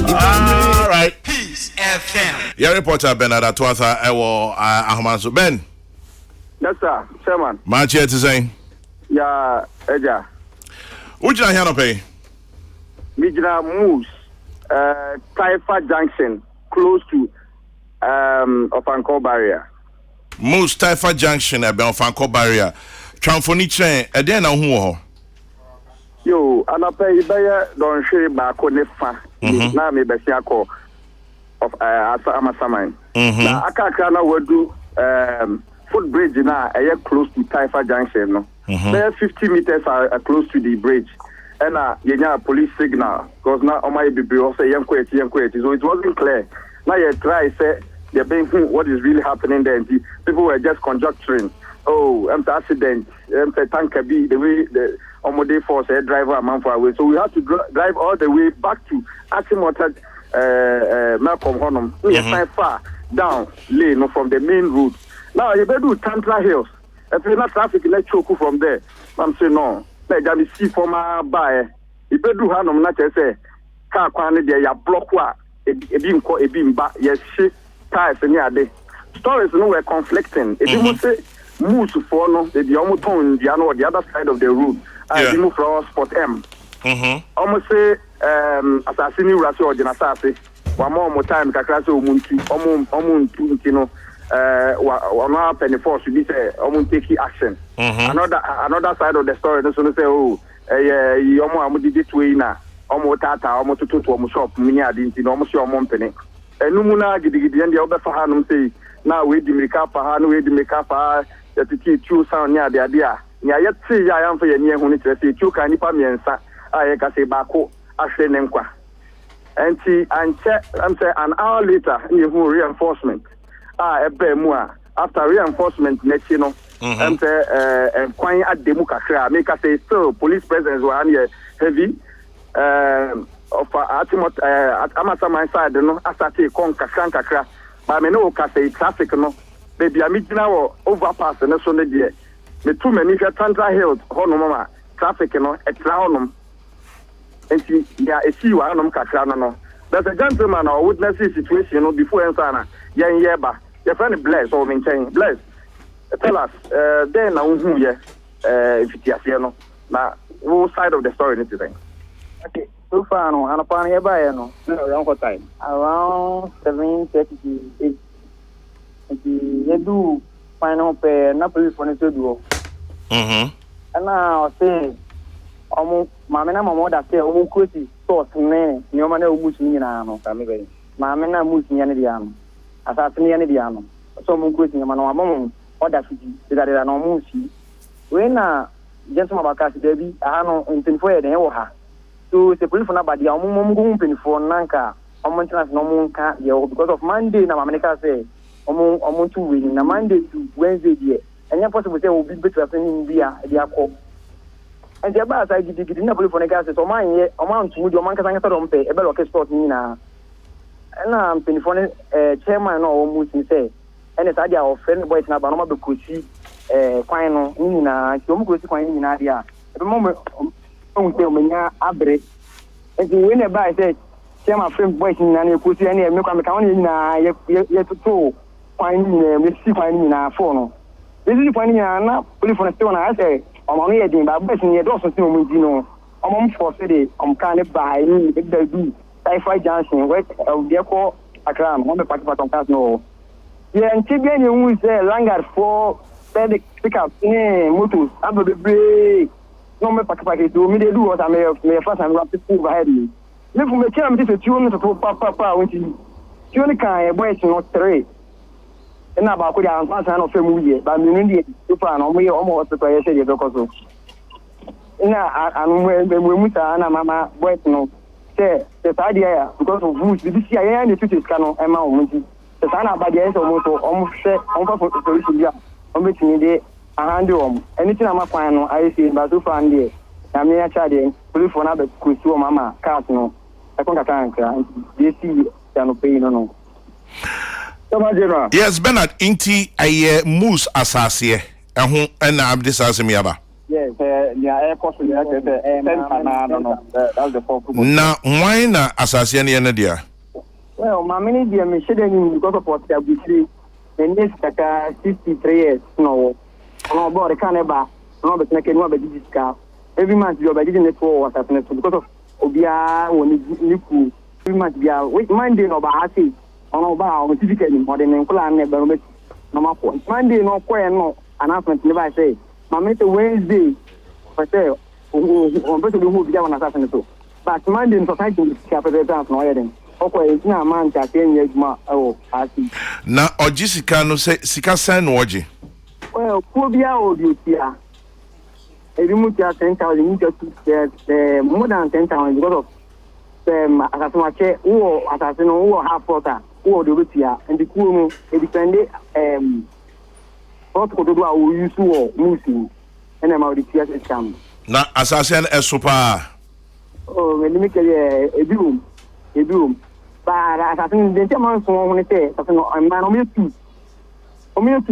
All right. Peace FM. Your reporter Bernard Atwatha ewo Ahmaso Ben. Yes sir, chairman. Match here to say. Yeah, Eja. Which I no pay? Mijina moves Taifa Junction close to Ofanko barrier. Moose Taifa Junction at Ofanko barrier. Transfoni chain e den na hu ho. Yo, anapa ibaya don hwe ba ko ne fa. Na me be sia ko of Amasaman. Na akaka na wadu footbridge na close to Taifa Junction no. There 50 meters are close to the bridge. And yenya police signal because now on my baby also yankweti. So it wasn't clear. Now you try say they're being what is really happening there. People were just conjecturing. Oh, accident. Tanker be the way the Omode force driver a man far away. So we have to drive all the way back to Asimota Malcolm Honum. We are far down lane from the main route. Now you better do Tantra Hills. If you're not traffic, let's choke from there. I'm saying no. Let me see for my buy. You better do Hanum not say car quantity there. You block what a beam back. Yes, shit tires and yeah, the stories no were conflicting. If you must say move to follow the almost on the other side of the road. I move from spot M. Almost say assassin Rasi or Janasasi. One more time, Kakraso Munti, Omun, you know. One penny force should be say take action. Another side of the story, they say, oh, you almost did it way now. Almost tata, almost to almost shop, many I didn't know almost your money. And Numuna giddy and the other Fahanum say, now we the make up, we the make up, that the two sound near the idea. Yeah, yet see, I am for your near when it's a two can nip me and I can say Bako, Ashley Nemqua. And see, and I'm saying an hour later, you reinforcement. After reinforcement next, you know, and quite at the Mukakra, make us say still police presence were here heavy of at Amasaman side, you know, as I say, Kakra, but I know say traffic, no, baby, I'm meeting our overpass and so the too many Tantra Hills, Honoma, traffic, you know, at Traunum, and see, yeah, I see you are no Kakra, no. There's a gentleman or witness situation, you know, before Ansana, Yan Yeba. Your friend bless or maintain bless. Tell us, then now who if it's no. Now, what side of the story is today? Okay, so far no, and upon here by no, around what time? Around 7:38. You do final pay, not police for the do. And now say, Mamma, Mamma, say, oh, Kuti, source, man, no man, no Muslim, no, family. Mamma, Muslim, assassin any diano. So Munkuting Mano or that there are no moosey. When just my back baby, I know in Pinfoy and Oha. So the police for nobody, I'm moving for Nanka, Omontas no moon can't because of Monday, now America say, Omon 2 winning, a Monday to Wednesday, and you're possible they will be better than via the Akko. And the about I did not for the gas, so mine, amount to your manka don't pay a better sport Nina. And I'm Pinfoy chairman or Musi say, and it's idea of friend boys now, but I'm because she quino, Nina, some good quine in idea. At the moment, don't tell me now, Abre. And you win a buy, say, chairman friend boys in any pussy and milk on the county yet to two, quine, we see quine in our phone. This is quine in our police for a stone, I say, I'm only a but best in your dorsal, you know, I'm for city, I'm kind of by me, if they do. Taifa Junction, west of the Echo, Akram, on the Pakistan Casino. Yeah, and Tibian, you say, Langar for pick up, Mutus, Abu Break. No, my Pakistan do me, they do what I may first and wrap the food ahead me. Live from the chairman, this is 2 minutes of Papa, which is Tunica, boys, not 3. And now, I could answer no family, but in India, to plan on me almost the prayer, say, because and when we meet Anna, Mamma, boys, no. The idea because of who's the CIA and the British canon and Mount. The Sana by the end of almost set on for the solution. On which me a handle. Anything I'm a final, I see, but so far, dear. I'm near Chadi, police for another Kusu, Mamma, Casino. I think I can't. They see no pain no. Yes, Bernard, Inti, a moose assassin, and I'm discussing me about. Yes. Yeah, air cost in the no. That's the fourth. Na why na asase ne ne dia? Well, my many dear me shouldn't because of what they see. And this kaka 63 years no. No board can ever no but na kenwa be digital. Every month you be digital for what happens because of obia woni niku. Every month bia which Monday no ba ati. Ono ba o certificate ni modern nkula na be no be no mako. Monday no kwa no announcement ni ba say. Mama say Wednesday for say on person who be one assassin so. But Monday in society is capable no yeden. Okay, it's not man that ma oh asi. Na oji sika no se sika san no oji. Well, ko bia o di tia. Ebi mu tia 10,000 mu tia more than 10,000 because of asasuma che wo asasino wo half quarter wo do tia and the cool no e depend what ko do a wo use wo musu and am the tia scam. Na asase en esopa. Oh, when me kele ebi ba assassin de man so won say assassin man o me tu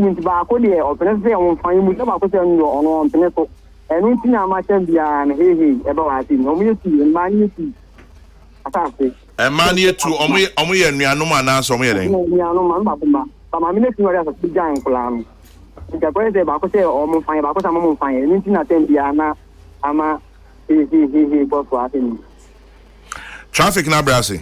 nti ba ko de o pene say won fan mu ba ko say no ono pene so enu ti na ma chen bia na he e ba wa ti no me tu man ni tu assassin E man ye tu omo ye nuanom ana so omo ye den. Nuanom man ba ma me ne tu wari assassin jan plan nti ko say ba ko say o mo fan ba ko say mo fan enu ti na ten bia na ama he bo so atin Traffic na brasi.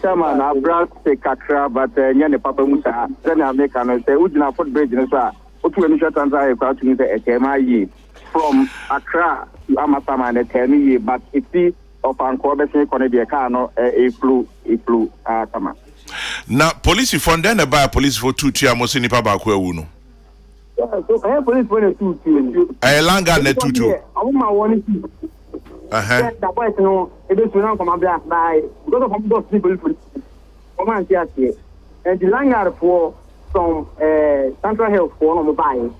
Chairman, I brought the Kakra, but Yan Papa Musa, then I make an say, Udina Fort Bridge, and so to any short answer, I got to the HMI from Accra to Amasama and a 10 year, but it's of Uncle Bessie Conadia Cano, a flu, Sama. Na police from then by police for 2 tia mo sinipa ba ko ewu no. So I have police for the 2 E langa na 2. I'm my one. The boys know it is not come back by because of those people. Come on, see, and the lanyard for from Central Health for no mobile.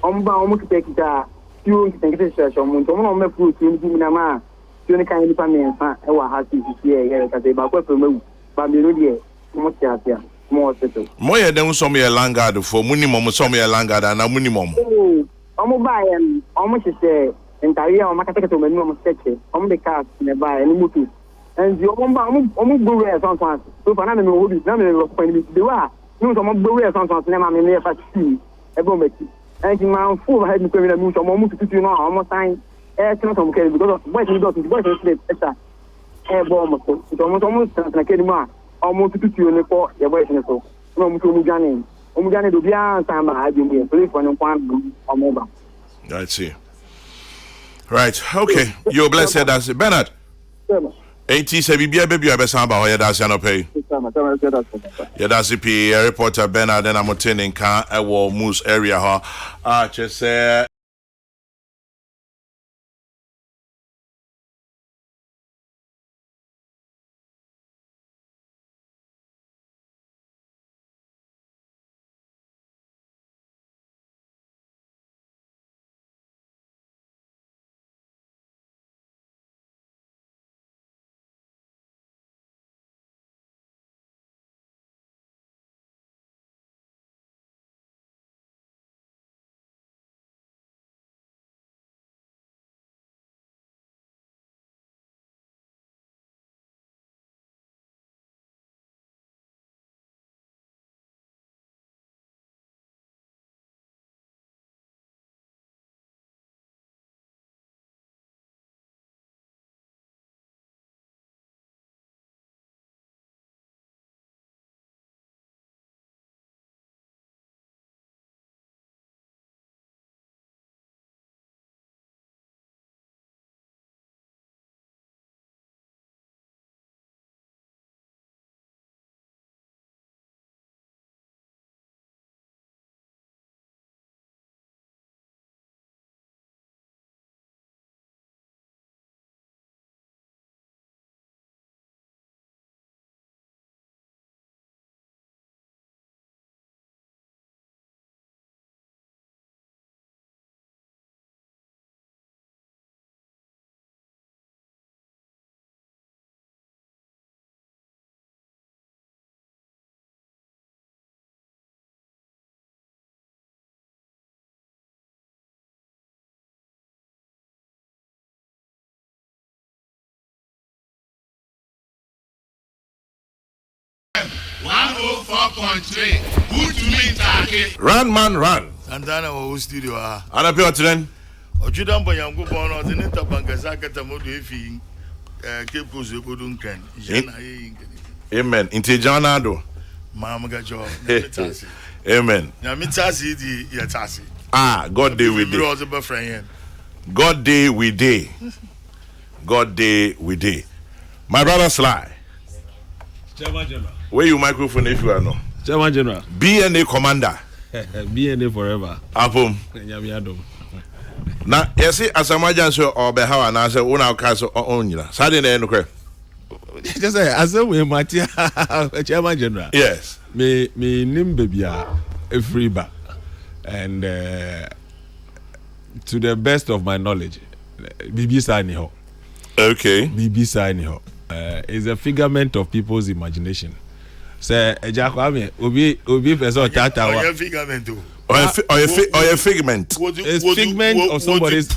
Almost take it you can get a session. Someone on food to Minama. You can only pay me and I will have to see here because they back up to move. But you know, much here. More settled. Moya dem so me lanyard for minimum so me lanyard na minimum. Oh, I'm mobile almost say entire market to minimum search on the cars nearby any motive. And the almost go where sometimes. So for now, no would be no point. They were no some go where sometimes never me never see a bomb. And the man full head me coming a move some almost to know almost time. It's not okay because of boys and boys extra. A bomb so it's almost like anymore. Almost to you for your boys and so. No Mujani. Omujani do bien time I do me police for no one or mobile. I see. Right. Okay. You're blessed as Bernard. 80 se bibia baby abesa ba ho ya da sia no pay. Ya da CP reporter Bernard and I'm attending car e wo Moose area ha. Just say 104.3. Good to me, Taki. Run, man, run. Santana was studio. And up your train. Ojudan Boyango Bono, the Netabangasaka Tamodu Efi, Capos Goduncan. Amen. Into Janado. Mamma Gajo. Amen. Namitasi the Yatasi. Ah, God day with day. God day with day. God day with day. My brother Sly. Chairman General. Where you microphone if you are no? Chairman General. BNA commander. BNA forever. Apom. Na yesi asamajan so obehawa na say una ka so onyira. Sade na enukwe. Just say asawe matia Chairman General. Yes. Me nim baby a free ba. And to the best of my knowledge, Bibi Sani ho. Okay. Bibi Sani ho. Is a figment of people's imagination. Say Ejakwame obi person tata wa. Figment. Or a figment. It's figment of somebody's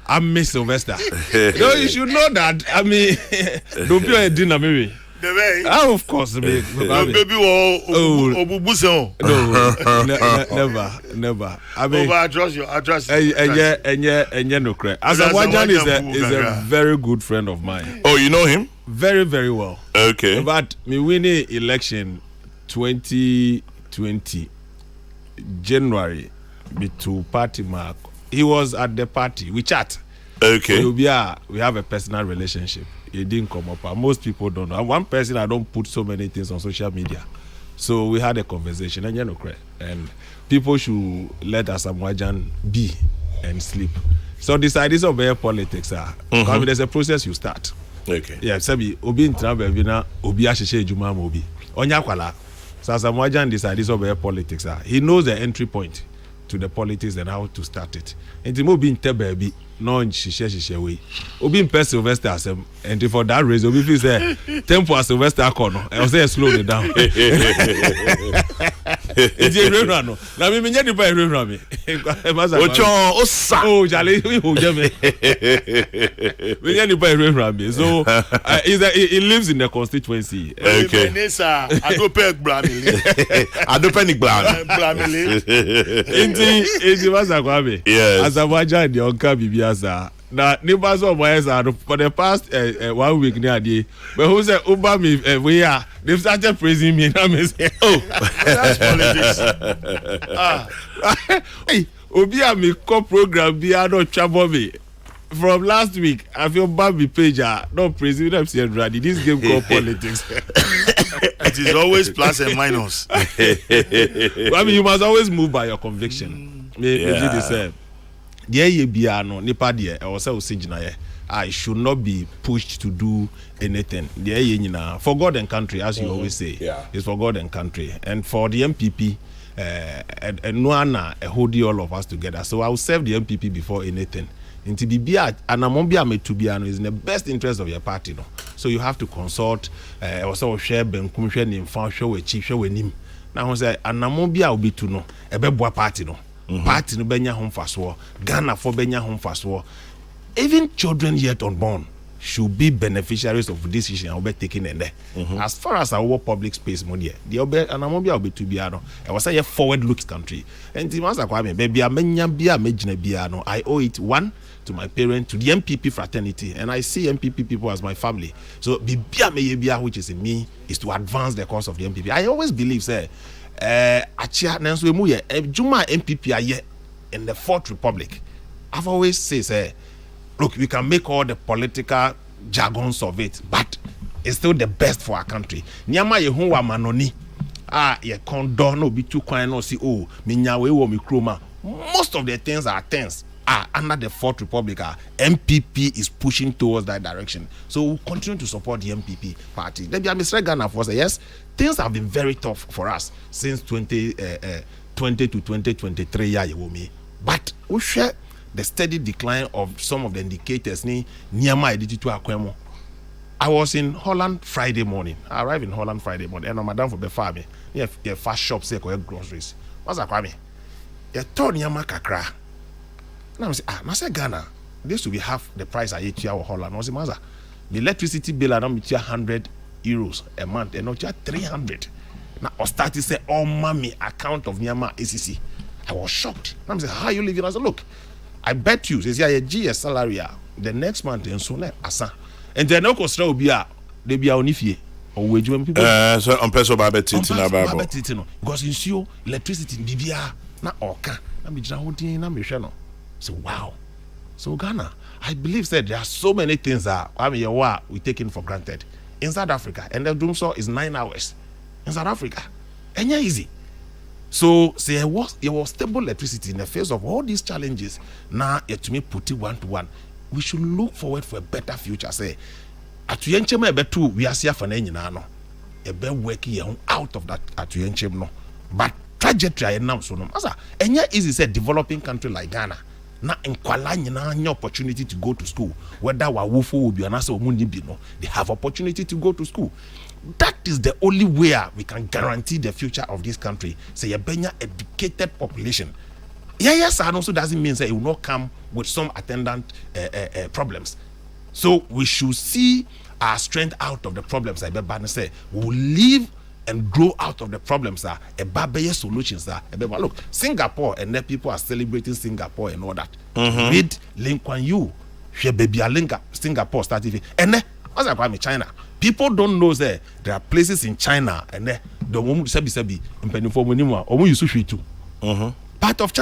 I'm Miss Sylvester. No, you should know that. I mean, don't be a dinner maybe. Oh, of course, baby. Baby, never. I mean, address. And no credit. Asamoah is a very good friend of mine. Oh, you know him? Very, very well. Okay. But me winning election 2020 January to party mark. He was at the party. We chat. Okay. So we have a personal relationship. It didn't come up. Most people don't know. I'm one person, I don't put so many things on social media. So we had a conversation and people should let Asamoah be and sleep. So this ideas of air politics are there's a process you start. Okay. Yeah, Sabi Obi in travel na Obi Ashishe Juma Obi. Onya kwala. So Asamoah decides of air politics are. He knows the entry point to the politics and how to start it. And the Obi in Tebaby. No, she way. Obi in Pest Sylvester as and for that reason, Obi feels say tempo as Sylvester corner. I was say slow it down. It's a real run. Now me nyadi pa real run me. Ocho osa. Oh, jale we hold me. Me nyadi pa real run me. So he lives in the constituency. Okay. Nessa, Adopek Bramili. Adopek Bramili. Inti Masakwame. Yes. Asamoah the Onka Bibi. Now, neighbors of my for the past 1 week near day, but who said Uber me we are they've started praising me. Now me say, oh, that's politics. Hey, Obi me co-program be no trouble me. From last week, I feel Bambi Pager not praising them saying ready. This game called politics. It is always plus and minus. I mean, you must always move by your conviction. Maybe the same. I should not be pushed to do anything. For God and country, as you always say, it's for God and country. And for the MPP, and Nuana, hold all of us together. So I will serve the MPP before anything. And to be and Amombia Metubiano is in the best interest of your party. No? So you have to consult, also share Benkumshen in Fanshaw with Chief Show with him. Now I say, and Amombia will be to know a beboa party. No? Party no benya home fast war, Ghana for benya home fast war. Even children yet unborn should be beneficiaries of this decision will be taken in there. As far as our public space money, the Anamobia will be to be I was a forward look country. And the master kwame baby amenya bia mejine bia no. I owe it one to my parents, to the MPP fraternity, and I see MPP people as my family. So bia meyebia which is in me is to advance the cause of the MPP. I always believe say achia nanso emu ye Juma MPP aye in the Fourth Republic. I've always say look, we can make all the political jargons of it, but it's still the best for our country. Nyama ye hu wa manoni ye condone no be too quiet no see oh me nyawe wo me kroma. Most of the things are things under the Fourth Republic. MPP is pushing towards that direction, so we'll continue to support the MPP party. Let me Mr. Ghana for say yes, things have been very tough for us since 2020 to 2023 but we share the steady decline of some of the indicators ni Niama edited to Akwemo. I was in Holland Friday morning. I arrived in Holland Friday morning and madam for before me yeah fast shop say go groceries. What's that Kwame? You told Niama kakra. Now I say I say Ghana this will be half the price I ate here in Holland. I say maza the electricity bill I don't be 100 euros a month, and not just 300. Now, I started to say, oh, mommy, account of Myanmar ACC. I was shocked. I'm saying, how are you living? I said, look, I bet you, says, yeah, a GS salary, the next month, and so asa. And then, no cost, will be a, they be on if or wage when people. So, on person by betting about because in you, electricity, BBA, not orca. I'm just holding in a channel. So, wow. So, Ghana, I believe that there are so many things that we taken for granted in South Africa, and the doom saw is 9 hours in South Africa, and yeah, easy. So, say it was stable electricity in the face of all these challenges. Now, to me, put it 1-to-1. We should look forward for a better future. Say, at Yenchema betu we are here for no. A better working out of that at Yenchem no. But trajectory now so no. Asa, and yeah, easy say developing country like Ghana. Na nkwala nyina any opportunity to go to school, whether wawufo will be anasa omundi bi no, they have opportunity to go to school. That is the only way we can guarantee the future of this country. Say a benya educated population. Yes, and also doesn't mean that it will not come with some attendant problems. So we should see our strength out of the problems. I bet say we'll live and grow out of the problems a babeye solutions look, Singapore, and then people are celebrating Singapore and all that. Read Lee Kuan Yew, baby Singapore started, and then what's about China? People don't know that there are places in China and then the woman sabi part of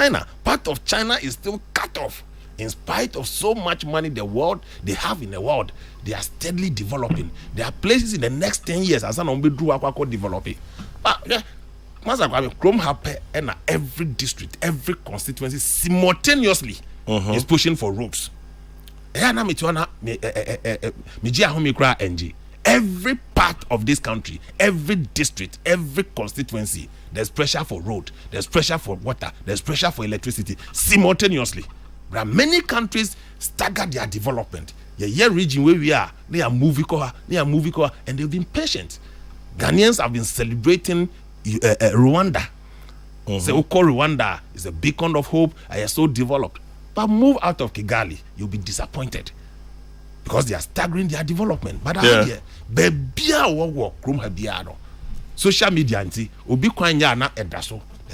China is still cut off. In spite of so much money they have in the world, they are steadily developing. There are places in the next 10 years as an developing. But Chrome happen and every district, every constituency simultaneously is pushing for roads. Every part of this country, every district, every constituency, there's pressure for road, there's pressure for water, there's pressure for electricity simultaneously. There are many countries stagger their development. The region where we are, they are moving, and they've been patient. Ghanaians have been celebrating Rwanda. So we call Rwanda is a beacon of hope and is so developed. But move out of Kigali, you'll be disappointed because they are staggering their development. But social media, there's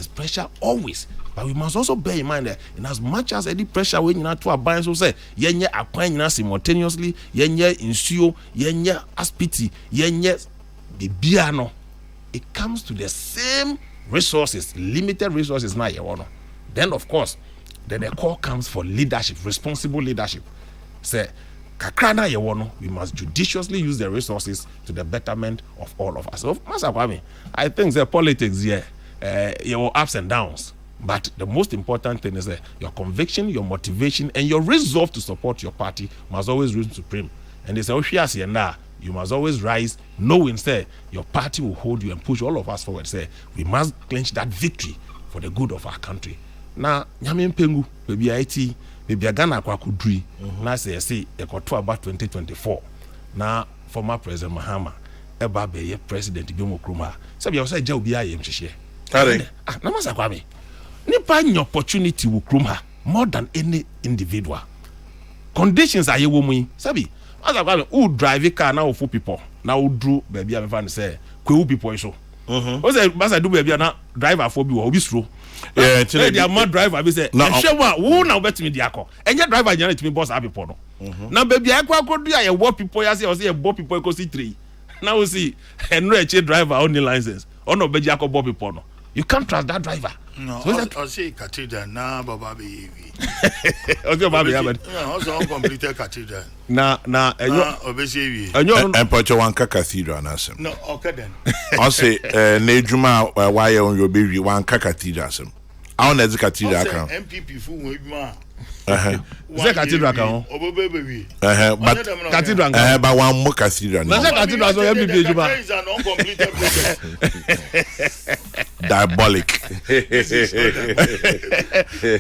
pressure always. But we must also bear in mind that in as much as any pressure when you not to abide, so say yenye acquire simultaneously, yenye insure, yenye aspiti, yenye bibiano. It comes to the same resources, limited resources now. Then of course, then the call comes for leadership, responsible leadership. Say kakrana yewono, we must judiciously use the resources to the betterment of all of us. So, I think the politics here, your ups and downs. But the most important thing is that your conviction, your motivation, and your resolve to support your party must always reign supreme. And they say, you must always rise, knowing say your party will hold you and push all of us forward. Say we must clinch that victory for the good of our country. Now, Nyamin Pengu, maybe IT, maybe Ghana Kwakudri. Now say about 2024. Now, former President Mahama, Ebabe, President Ibemo Kruma. So you say Jaubiya Yemchiche. Namasa Kwame. Nipa any opportunity will groom her more than any individual. Conditions are you woman. Sabi, as I who drive a car now for people. Now who do baby I'm fan say who people so. What say as I do baby now driver for be will be slow. Yeah, they are mad driver be say who now bet me the alcohol. And your driver you to me boss happy people no. Now baby I go do ya what people ya say or say both people go see 3. Now we see and no driver only license. Or no baby I go people no. You can't trust that driver. No, I say cathedral now, Baba baby. Okay, Baba, yeah, but also uncompleted cathedral. Na, obviously, and Pochawanka cathedral, Nasim. No, okay then. I'll say, Nejuma, why on your baby, one cathedral. I want to cathedral. MPP fool with ma. Is cathedral account? Oh, baby. But cathedral, but one more cathedral. Cathedral, so MPP is an uncompleted project. Diabolic.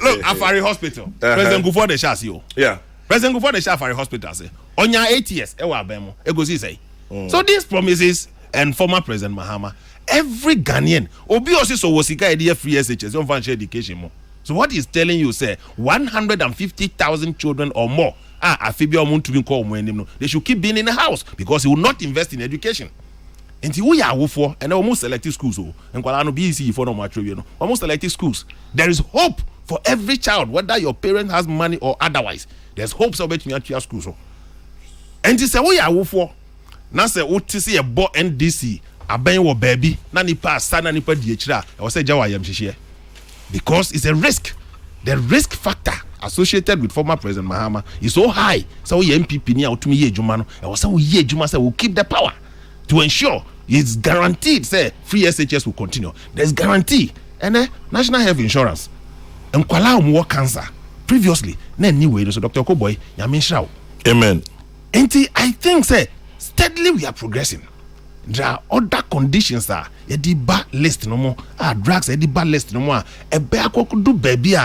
Look, Afari Hospital. President Gufo de Shasio. Yeah. President Gufo de Shafari Hospital say, on your 8 years, Ewabemo, Egosi say. So these promises and former President Mahama, every Ghanaian, Obiosi so was idea free SHS, don't find education more. So what he's telling you, say 150,000 children or more they should keep being in the house because he will not invest in education. Enti we are wofo and almost selective schools and kwala no BC for no matro no. Almost selective schools. There is hope for every child, whether your parent has money or otherwise. There's hope so bet me at your school so. And say we are wofo. Na say what see a bo NDC aben wo baby na nipa sa na nipa di echira e wo say jawa yam hihie. Because it's a risk. The risk factor associated with former President Mahama is so high. So we MPP ni outumi ye adwuma no e wo say we ye adwuma say we keep the power to ensure it's guaranteed say free SHS will continue. There's guarantee and national health insurance. Nkwala omo cancer previously na anyway so Dr. Koboy nyame hira. Amen. I think say steadily we are progressing. There are other conditions that the bad list no more. Drugs the bad list no more. Do baby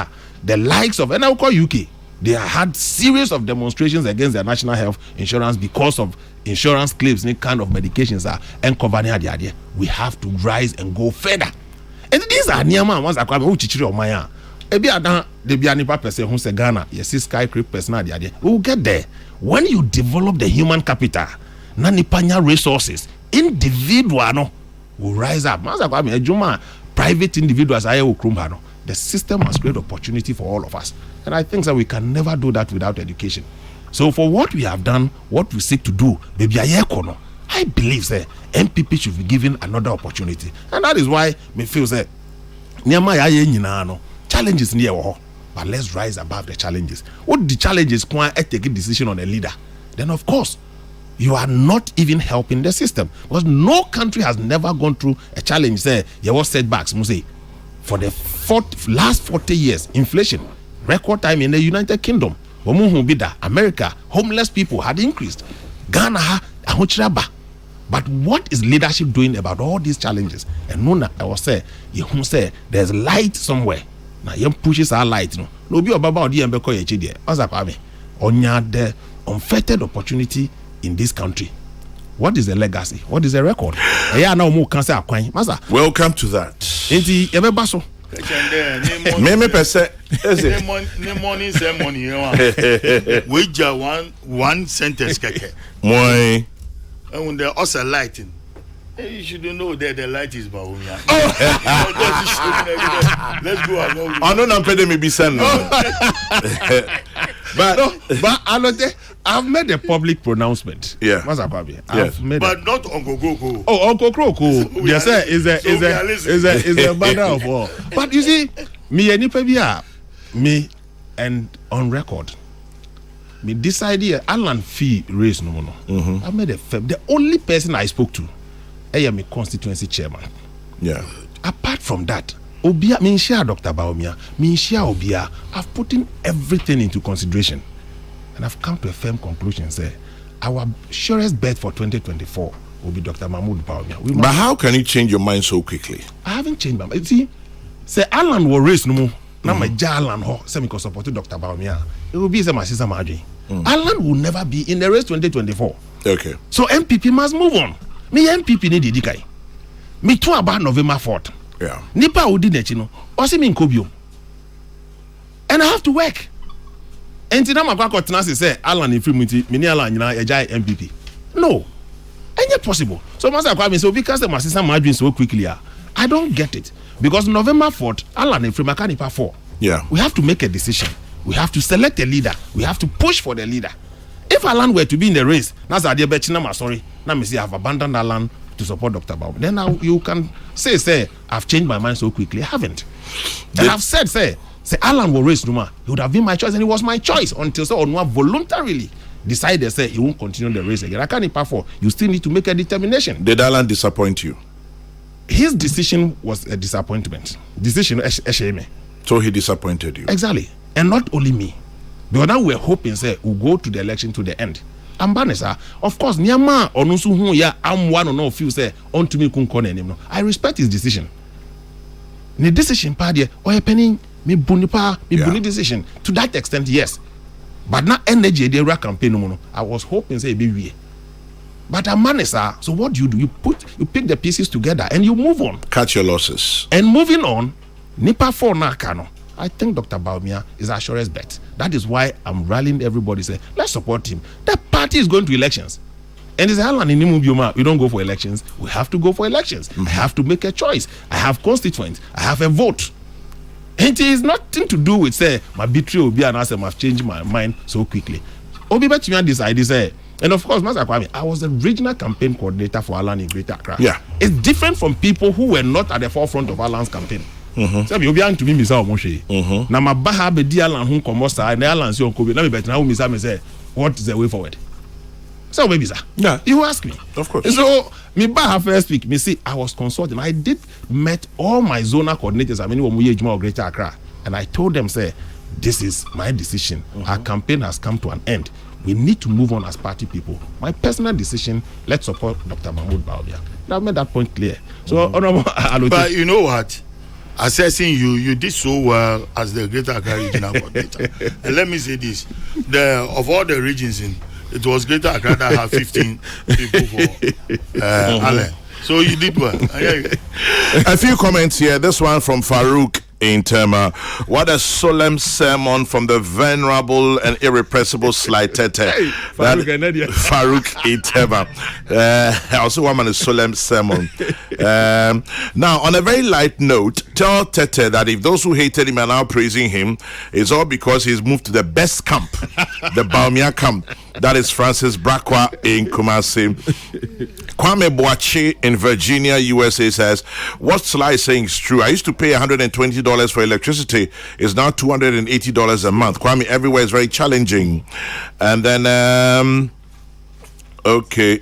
the likes of and I will call UK. They had series of demonstrations against their national health insurance because of insurance claims, any kind of medications and covering the idea. We have to rise and go further. And these are near man ones that come who teach you on my Ebi adan de bi anipa person who say Ghana, yes, skyscraper person the idea. We will get there. When you develop the human capital, na nipanya resources, individual no will rise up. Maza kwa ejuma private individuals aye okrumba no. The system has created opportunity for all of us. And I think that we can never do that without education. So for what we have done, what we seek to do, baby I believe that MPP should be given another opportunity. And that is why me feel that challenges near but let's rise above the challenges. What the challenges can take a decision on a leader? Then of course you are not even helping the system, because no country has never gone through a challenge. There was setbacks. Say for the last 40 years, inflation, record time in the United Kingdom, America, homeless people had increased. Ghana, but what is leadership doing about all these challenges? And Nona, I was say, you say there's light somewhere. Now you pushes our light. No be about the Mbeko Yechide. Onya the unfettered opportunity in this country. What is the legacy? What is the record? Welcome to that. Meme percent. Money say money. We just one sentence keke. Moi. And when there also lighting, you should know that the light is Baumia. Let's go along. I know I'm paying me be sent. But I've made a public pronouncement. Yeah. But not on Kokrokoo. Oh, on Kokrokoo. Yes, sir. Is a matter of war. But you see, me and on record, me decided Alan fee raise no more. I made the only person I spoke to, I am a constituency chairman. Yeah. Apart from that, Obia, me share Dr. Baumia, me share Obia, I've put in everything into consideration. And I've come to a firm conclusion, say, our surest bet for 2024 will be Dr. Mahmoud Baumia. But how can you change your mind so quickly? I haven't changed my mind. You see, say Alan will raise no more. Now my Alan ho, say me support Dr. Baumia. It will be my sister Marjorie. Alan will never be in the race 2024. Okay. So MPP must move on. Me MPP need dikai. Me too about November 4th. Yeah. Nipa odi nechino. Osi mi nkobio. And I have to work. And tina makwako tenase say Alan infirmity, me ni Alan nyina ejai MPP. No. Ain't possible. So Master Kwame so because the sister Marjorie so quickly, I don't get it. Because November 4th, Alan infirmaka nipa 4. Yeah. We have to make a decision. We have to select a leader. We have to push for the leader. If Alan were to be in the race, that's a bechina sorry. Now me say I've abandoned Alan to support Dr. Baum. Then now you can say I've changed my mind so quickly. I haven't. And I've said say Alan will race Numa. He would have been my choice, and it was my choice until so Onua voluntarily decided say he won't continue the race again. I can't pay for. You still need to make a determination. Did Alan disappoint you? His decision was a disappointment. Decision shame. So he disappointed you. Exactly. And not only me. Because now we're hoping say we'll go to the election to the end. Ambanesa, of course, Nyama onusu hu ya am one or no few say on to me kunkone no. I respect his decision. The decision party or penny me bunipa me buni decision. To that extent, yes. But not energy they were campaign no. I was hoping say be we. But Ambanesa, so what do? You pick the pieces together and you move on. Cut your losses. And moving on, Nipa for Nakano. I think Dr. Baumia is our surest bet. That is why I'm rallying everybody. Say, let's support him. The party is going to elections. And it's Alan in Nimubioma. We don't go for elections. We have to go for elections. I have to make a choice. I have constituents. I have a vote. And it is nothing to do with say my betrayal will be an answer. I've changed my mind so quickly. Obi Betchman decided say, and of course, Master Kwame, I was the regional campaign coordinator for Alan in Greater Accra. Yeah, it's different from people who were not at the forefront of Alan's campaign. So you be to me, Mr. Omoshe. Now my baha be dear Alan who comosa and Alan see on Kobe. Let me bet now, Mr. Me say, what is the way forward? So maybe sir, yeah, you ask me, of course. So me baha first week, me see I was consulting. I did met all my zonal coordinators. I mean, when Greater Accra, and I told them say, this is my decision. Our campaign has come to an end. We need to move on as party people. My personal decision, let's support Dr. Mahmoud Bawumia. I've made that point clear. So, Honorable but you know what? Assessing you did so well as the Greater Accra regional coordinator. And let me say this: of all the regions it was Greater Accra that had 15 people for Allen. So you did well. A few comments here. This one from Farouk in Tema. What a solemn sermon from the venerable and irrepressible Sly Tete. Farouk in Tema. Also, one a solemn sermon. Now, on a very light note, tell Tete that if those who hated him are now praising him, it's all because he's moved to the best camp, the Bawumia camp. That is Francis Brakwa in Kumasi. Kwame Boache in Virginia, USA says, what Sly is saying is true. I used to pay $120 for electricity. It's now $280 a month. Kwame, everywhere is very challenging. And then, okay.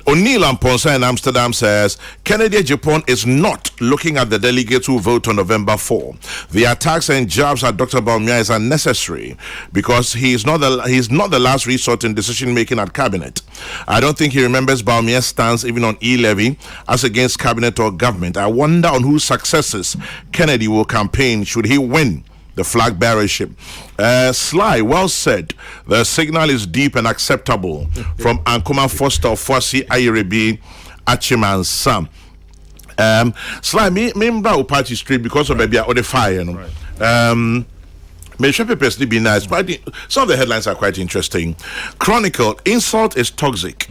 O'Neill Amponsa in Amsterdam says, Kennedy Japan is not looking at the delegates who vote on November 4. The attacks and jabs at Dr. Bawumia is unnecessary because he's not the last resort in decision making at cabinet. I don't think he remembers Bawumia's stance even on e-levy as against cabinet or government. I wonder on whose successes Kennedy will campaign should he win the flag bearership. Sly, well said. The signal is deep and acceptable from Ankuma Foster Fosi Ayerebi Achiman Sam. Sly, me party street because of maybe the fire, you know. May papers be nice, but some of the headlines are quite interesting. Chronicle: insult is toxic.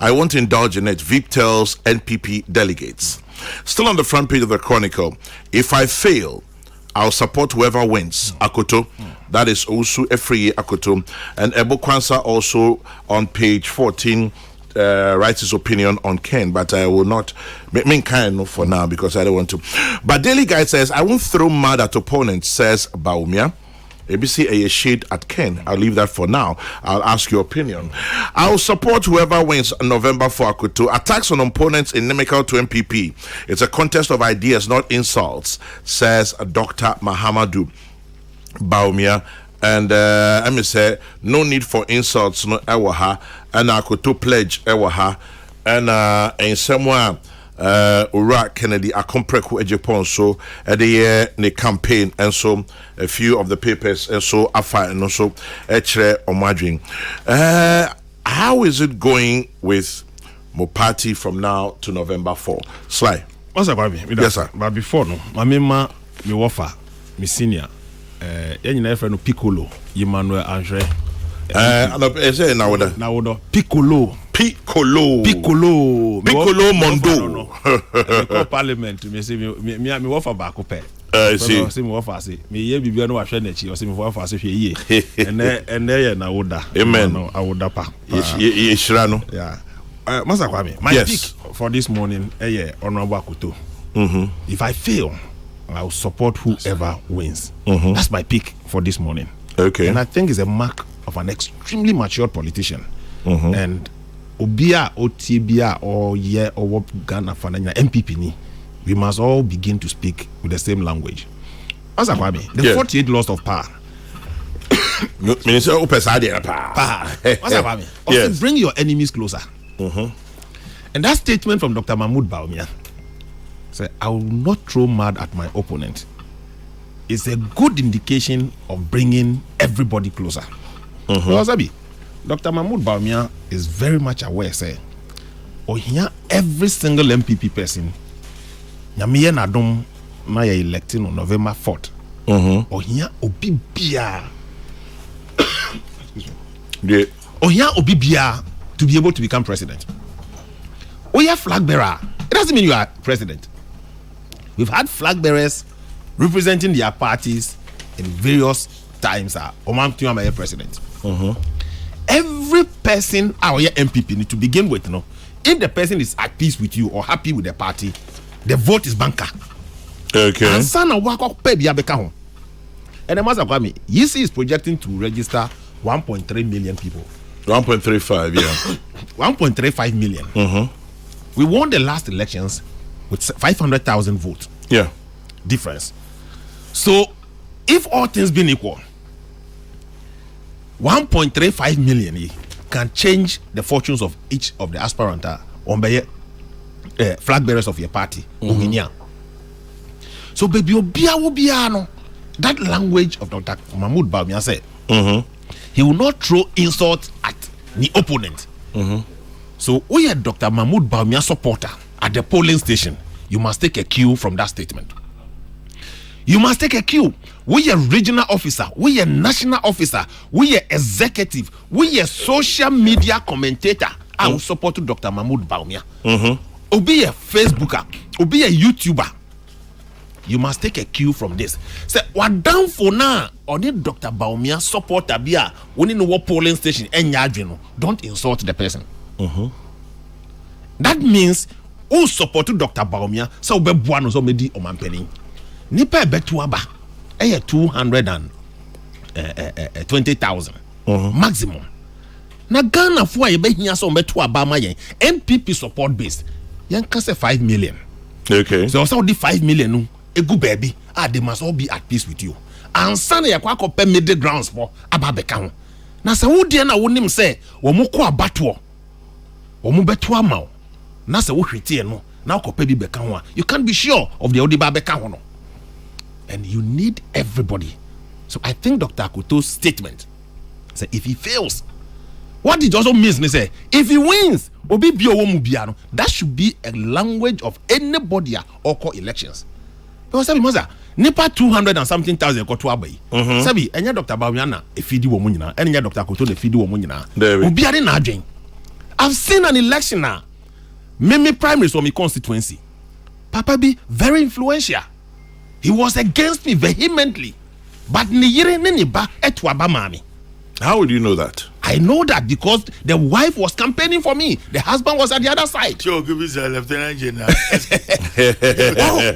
I won't indulge in it. Veep tells NPP delegates. Still on the front page of the Chronicle: if I fail, I'll support whoever wins. Akoto. That is also a free Akoto. And Ebo Kwanzaa also on page 14 writes his opinion on Ken, but I will not mean kind for now because I don't want to. But Daily Guide says, I won't throw mud at opponents, says Bawumia. ABC a shade at Ken. I'll leave that for now. I'll ask your opinion. I'll support whoever wins on November 4 Akutu. Attacks on opponents inimical to MPP. It's a contest of ideas, not insults, says Dr. Mahamadou Bawumia. And let me say, no need for insults, no ewaha. And Akutu pledge ewaha. And in somewhere, Ura Kennedy akompreku ejepon so the ne campaign and so a few of the papers and so afa and so echre omadwin. How is it going with Mopati from now to November 4? Sly. Yes, sir. But before no, my mema me wafa me senior na friend no Piccolo Emmanuel Andre Piccolo Mondo. Parliament me say me wafa ba ko pe. See me wafa say me ye bibia no ahwe na chi o say me wafa say hwe ye. Ene ye na woda. Amen. No awoda pa. Ye shira no. Yeah. Master Kwame, my pick for this morning Honorable Akoto. If I fail, I will support whoever wins. That's my pick for this morning. Okay. And I think it's a mark of an extremely mature politician. And Obia, Otibia, or what Ghana Fananya, MPP ni, we must all begin to speak with the same language. Master Kwame, the 48 laws of power. Minister power. Master Kwame, also bring your enemies closer. And that statement from Dr. Mahmoud Bawumia said, I will not throw mud at my opponent. It's a good indication of bringing everybody closer. Dr. Mahmoud Bawumia is very much aware, say, every single MPP person, Nyamiye Nadom, na ye electing on November 4th. Obibia. Obibia. to be able to become president. We are flag bearer. It doesn't mean you are president. We've had flag bearers representing their parties in various times. Oman president. Every person our MPP need to begin with. No, if the person is at peace with you or happy with the party, the vote is banker. Okay. And son of work pay biabeka. And the master Kwame, YC is projecting to register 1.3 million people. 1.35, yeah. 1.35 million. We won the last elections with 500,000 votes. Yeah. Difference. So, if all things being equal, 1.35 million can change the fortunes of each of the aspirant on the flag bearers of your party. So, baby, obiano. That language of Dr. Mahmoud Bawumia said, he will not throw insults at the opponent. So, we are Dr. Mahmoud Bawumia supporter at the polling station. You must take a cue from that statement. You must take a cue. We are regional officer, we are national officer, we are executive, we are social media commentator. I will support Dr. Mahmoud Bawumia. Obi a Facebooker, obi a YouTuber. You must take a cue from this. Say, what down for now? Only Dr. Bawumia supporter bia. When in the polling station, don't insult the person. That means who support Dr. Bawumia? So be buano so medi omampeni. Nipa betuaba. 220,000 maximum. Na Ghana for ye be hia so betuaba ma yen. MPP support base. Yen ka say 5 million. Okay. So the 5 million no. Egu baby, they must all be at peace with you. And son ya kwa kope middle grounds for ababeka ho. Na se wo de na wonim se wo mo ko abato. Wo mo beto ama. Na se wo hwete no, na kope bi beka ho. You can't be sure of the odiba beka ho no. And you need everybody. So I think Dr. Akoto's statement say if he fails, what it also means say if he wins, obi bi owo mu bia no, that should be a language of anybody or call elections. Because sabi moza nipa 200 and something thousand ko to abai. Sabi enya Dr. Bawumia na efidi wo mu nyina, enya Dr. Akoto na efidi wo mu nyina. Obi ade na adwen. I've seen an election now. Meme primaries from my constituency. Papa be very influential. He was against me vehemently. But ni yire ni ba etwa ba mami. How would you know that? I know that because the wife was campaigning for me. The husband was at the other side. Sure, give us a lieutenant general.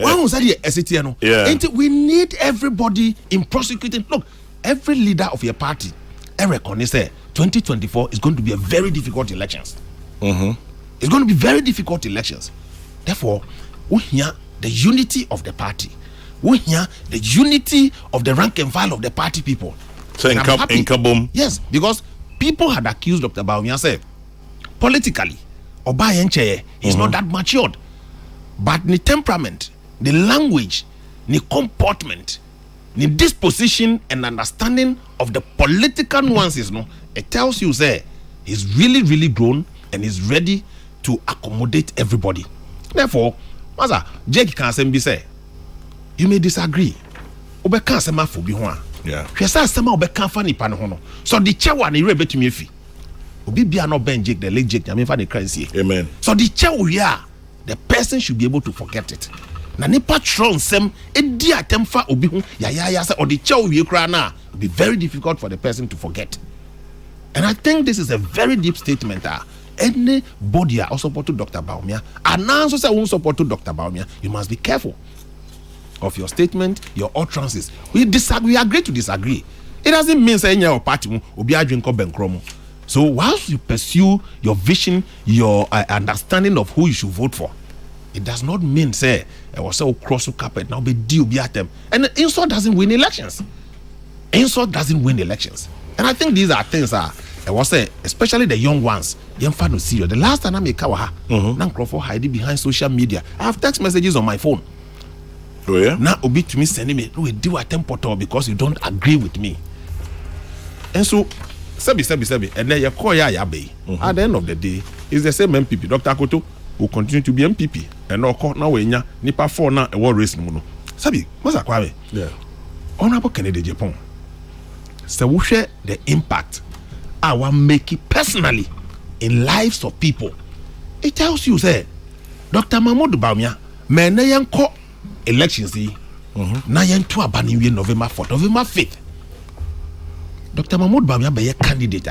Why was that here? Yeah. We need everybody in prosecuting. Look, every leader of your party, Eric Oni said, 2024 is going to be a very difficult elections. It's going to be very difficult elections. Therefore, we hear the unity of the party. We hear the unity of the rank and file of the party people. So in Kaboom. Yes, because people had accused Dr. Bawumia say politically, Obayenche is not that matured. But the temperament, the language, the comportment, the disposition and understanding of the political nuances, no, it tells you say he's really, really grown and is ready to accommodate everybody. Therefore, Maza, Jake can say, you may disagree. Obeka sema fo bi ho a. Yeah. Hwesa sema obeka fa nipa no ho no. So the chewa na ire betumi afi. Obi bia no ben Jake the late Jake na me fa the crancy. Amen. So the chewa we are, the person should be able to forget it. Na nipa tron sem edi atem fa obi ho ya say or the chewa we kra na, it will be very difficult for the person to forget. And I think this is a very deep statement. Anybody who support Dr. Bawumia, and now so say who support Dr. Bawumia, you must be careful of your statement, your utterances. We disagree, we agree to disagree. It doesn't mean saying your party obi adwin ko benkromo. So whilst you pursue your vision, your understanding of who you should vote for, it does not mean say was so cross carpet now be deal be at them. And insult doesn't win elections. Insult doesn't win elections. And I think these are things I was say, especially the young ones, young fan serious. The last time I make kawaha, Nankrofor hiding behind social media. I have text messages on my phone. Oh yeah. Now obi to me sending me, no, do a tempo because you don't agree with me. And so, sebi, and then you call ya bay. At the end of the day, it's the same MPP. Dr. Akoto will continue to be MPP, and no court now when ya nipa 4 now a war race no. Sabi, what's that kwame? Yeah. Honorable Kennedy Japan. So we share the impact I want make it personally in lives of people. It tells you, say, Dr. Mahmoud Bawumia, men yanko elections na yanto abani we November 4th, November 5th. Dr. Mahmoud Bawumia be a candidate.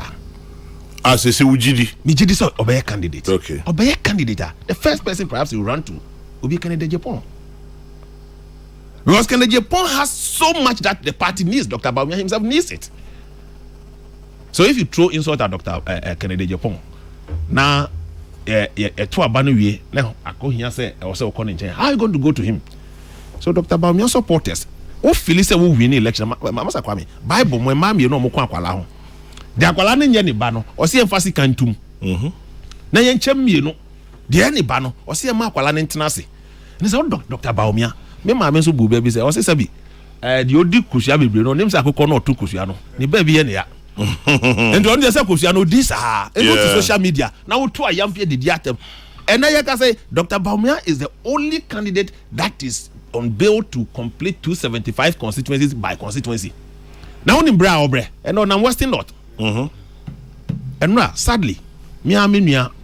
As a Ujidi. Mijidi so obey candidate. Okay. Obey candidate. The first person perhaps you run to will be Kennedy Japan. Because Kennedy Japan has so much that the party needs. Dr. Bawumia himself needs it. So if you throw insult at Dr. Kennedy Japan, now to abanu now say also how are you going to go to him? So Dr. Bawumia supporters who feel say we win election. Mama Kwame Bible my mom you know mo kwa kwala ho. De akwala ne nye ne ba no o se emfasi kantum. Na ye nchem mienu de ne ba no o se ma akwala ne ntena se. Ne say Dr. Bawumia me ma me so bu ba bi say o se sabi de odi kusua bebre no nim say akokọ no otu kusua no ne ba bi ye ne ya. And on the kusua no this go to social media now to a young the diatem. And I can say Dr. Bawumia is the only candidate that is on bail to complete 275 constituencies by constituency. Now on in Bra Obre and on Western North. And now sadly, me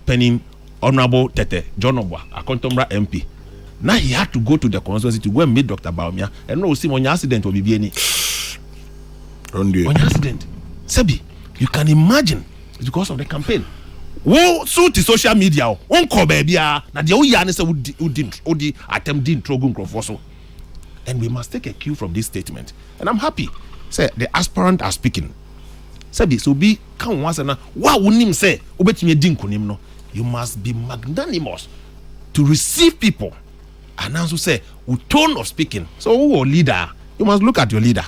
penning Honorable Tete John Obwa, a Kontombra MP. Now he had to go to the constituency to go and meet Dr. Bawumia and no see on accident will be any on accident. Sebi, you can imagine it's because of the campaign. Wo suit the social media won call baby na de wo ya ne say udi attempt din trogun crofo. And we must take a cue from this statement. And I'm happy. Say the aspirant are speaking. Sebi so be kan once na wa wonim say obetumi din konim no. You must be magnanimous to receive people. And also say with tone of speaking. So who leader, you must look at your leader.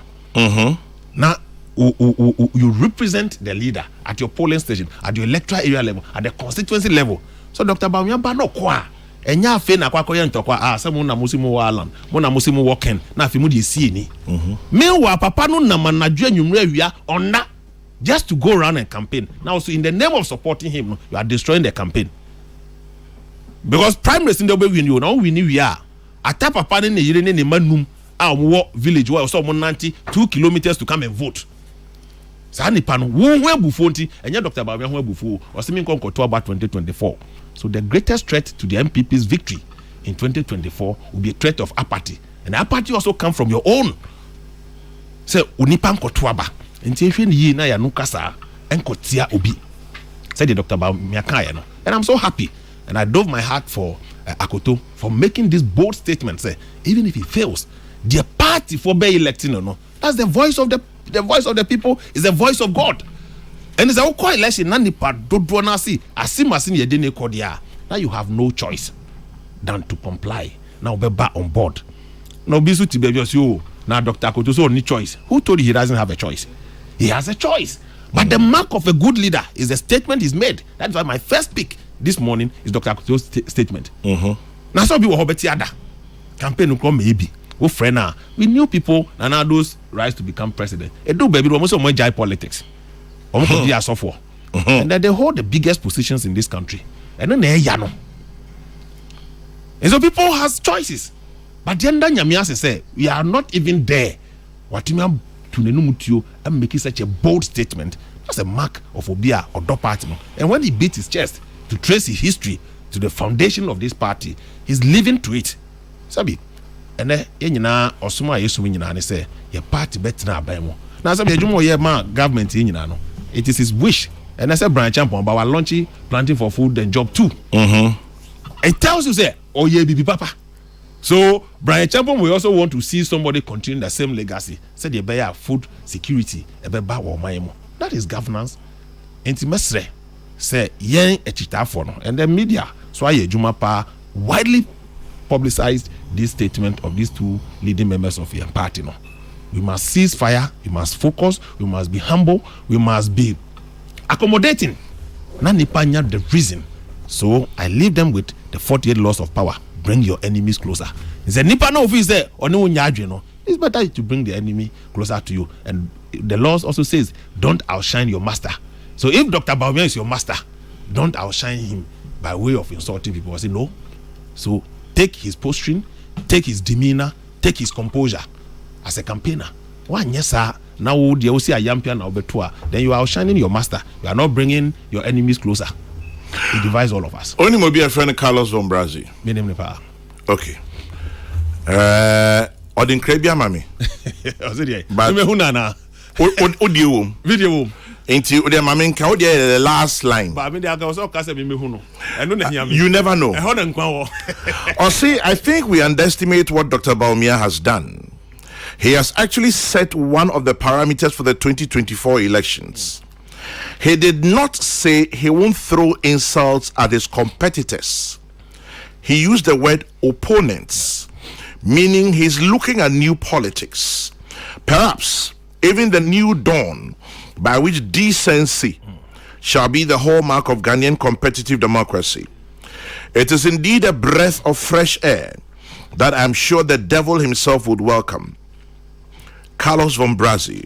Now you represent the leader at your polling station, at your electoral area level, at the constituency level. So Dr. Bawumia ba no kwa enya afe na kwa koye ntokwa se mo na musimu walan mo na musimu working na afi mu de sie ni meanwhile papa no na manadwo anwumre awia ona just to go around and campaign. Now so in the name of supporting him you are destroying the campaign, because prime minister dey win you now win we are ata papa ne yire ne manum a wo village where so mo 2 kilometers to come and vote. Sani pano wo ebufu nti enye Dr. Bawumia ho ebufu o se mi nkonkoto about 2024. So the greatest threat to the MPP's victory in 2024 will be a threat of apathy, and apathy also come from your own. Say unipa nkoto aba nti ehwe ni yi na ya no kasa enkotia obi. Said the Dr. Bawumia kan no. And I'm so happy and I dove my heart for Akoto for making this bold statement. Say even if he fails, the party for be electing or no, that's the voice of the voice of the people is the voice of God. And it's a quite election nani pa dodo na si asimasin ye dene kodia. Now you have no choice than to comply. Now be back on board. Now bisu ti be just you. Now Dr. Akoto so any choice. Who told you he doesn't have a choice? He has a choice. But the mark of a good leader is the statement he's made. That's why my first pick this morning is Dr. Akoto's statement. Now so be wo hobeti ada. Campaign ko maybe. We knew people and now those rise to become president. It do baby almost so much politics. And then they hold the biggest positions in this country. And then they yano. And so people has choices. But then Nyamiase say we are not even there. What you to and making such a bold statement. That's a mark of Obia or Do party. And when he beat his chest to trace his history to the foundation of this party, he's living to it. Sabi. And then nyina osuma yesu nyina ne say your party better aban mo na say adwuma ye ma government nyina no it is his wish. And I said Brian Champon about launching planting for food and job too. It tells you say oh yeah bibi papa. So Brian Champon will also want to see somebody continue the same legacy. Said the bear food security ebeba wo man mo. That is governance. Enti mesre say yen echita for no. And the media so aye adwuma pa widely publicized this statement of these two leading members of your party. No, we must cease fire, we must focus, we must be humble, we must be accommodating. Nanipanya the reason. So I leave them with the 48 laws of power. Bring your enemies closer. It's a nipa no office there or no no. It's better to bring the enemy closer to you. And the laws also says don't outshine your master. So if Dr. Bawumia is your master, don't outshine him by way of insulting people. I say no. So take his posturing, take his demeanor, take his composure as a campaigner. One yes sir. Now you see a yampian or betua, then you are outshining your master. You are not bringing your enemies closer. He divides all of us. Only will be a friend Carlos from Brazil. Okay. Odin Krebia Mami. But Video. Ain't you the Mamin the last line? You never know. Or see, I think we underestimate what Dr. Baumia has done. He has actually set one of the parameters for the 2024 elections. He did not say he won't throw insults at his competitors. He used the word opponents, meaning he's looking at new politics. Perhaps even the new dawn by which decency shall be the hallmark of Ghanaian competitive democracy. It is indeed a breath of fresh air that I'm sure the devil himself would welcome. Carlos von Brazil,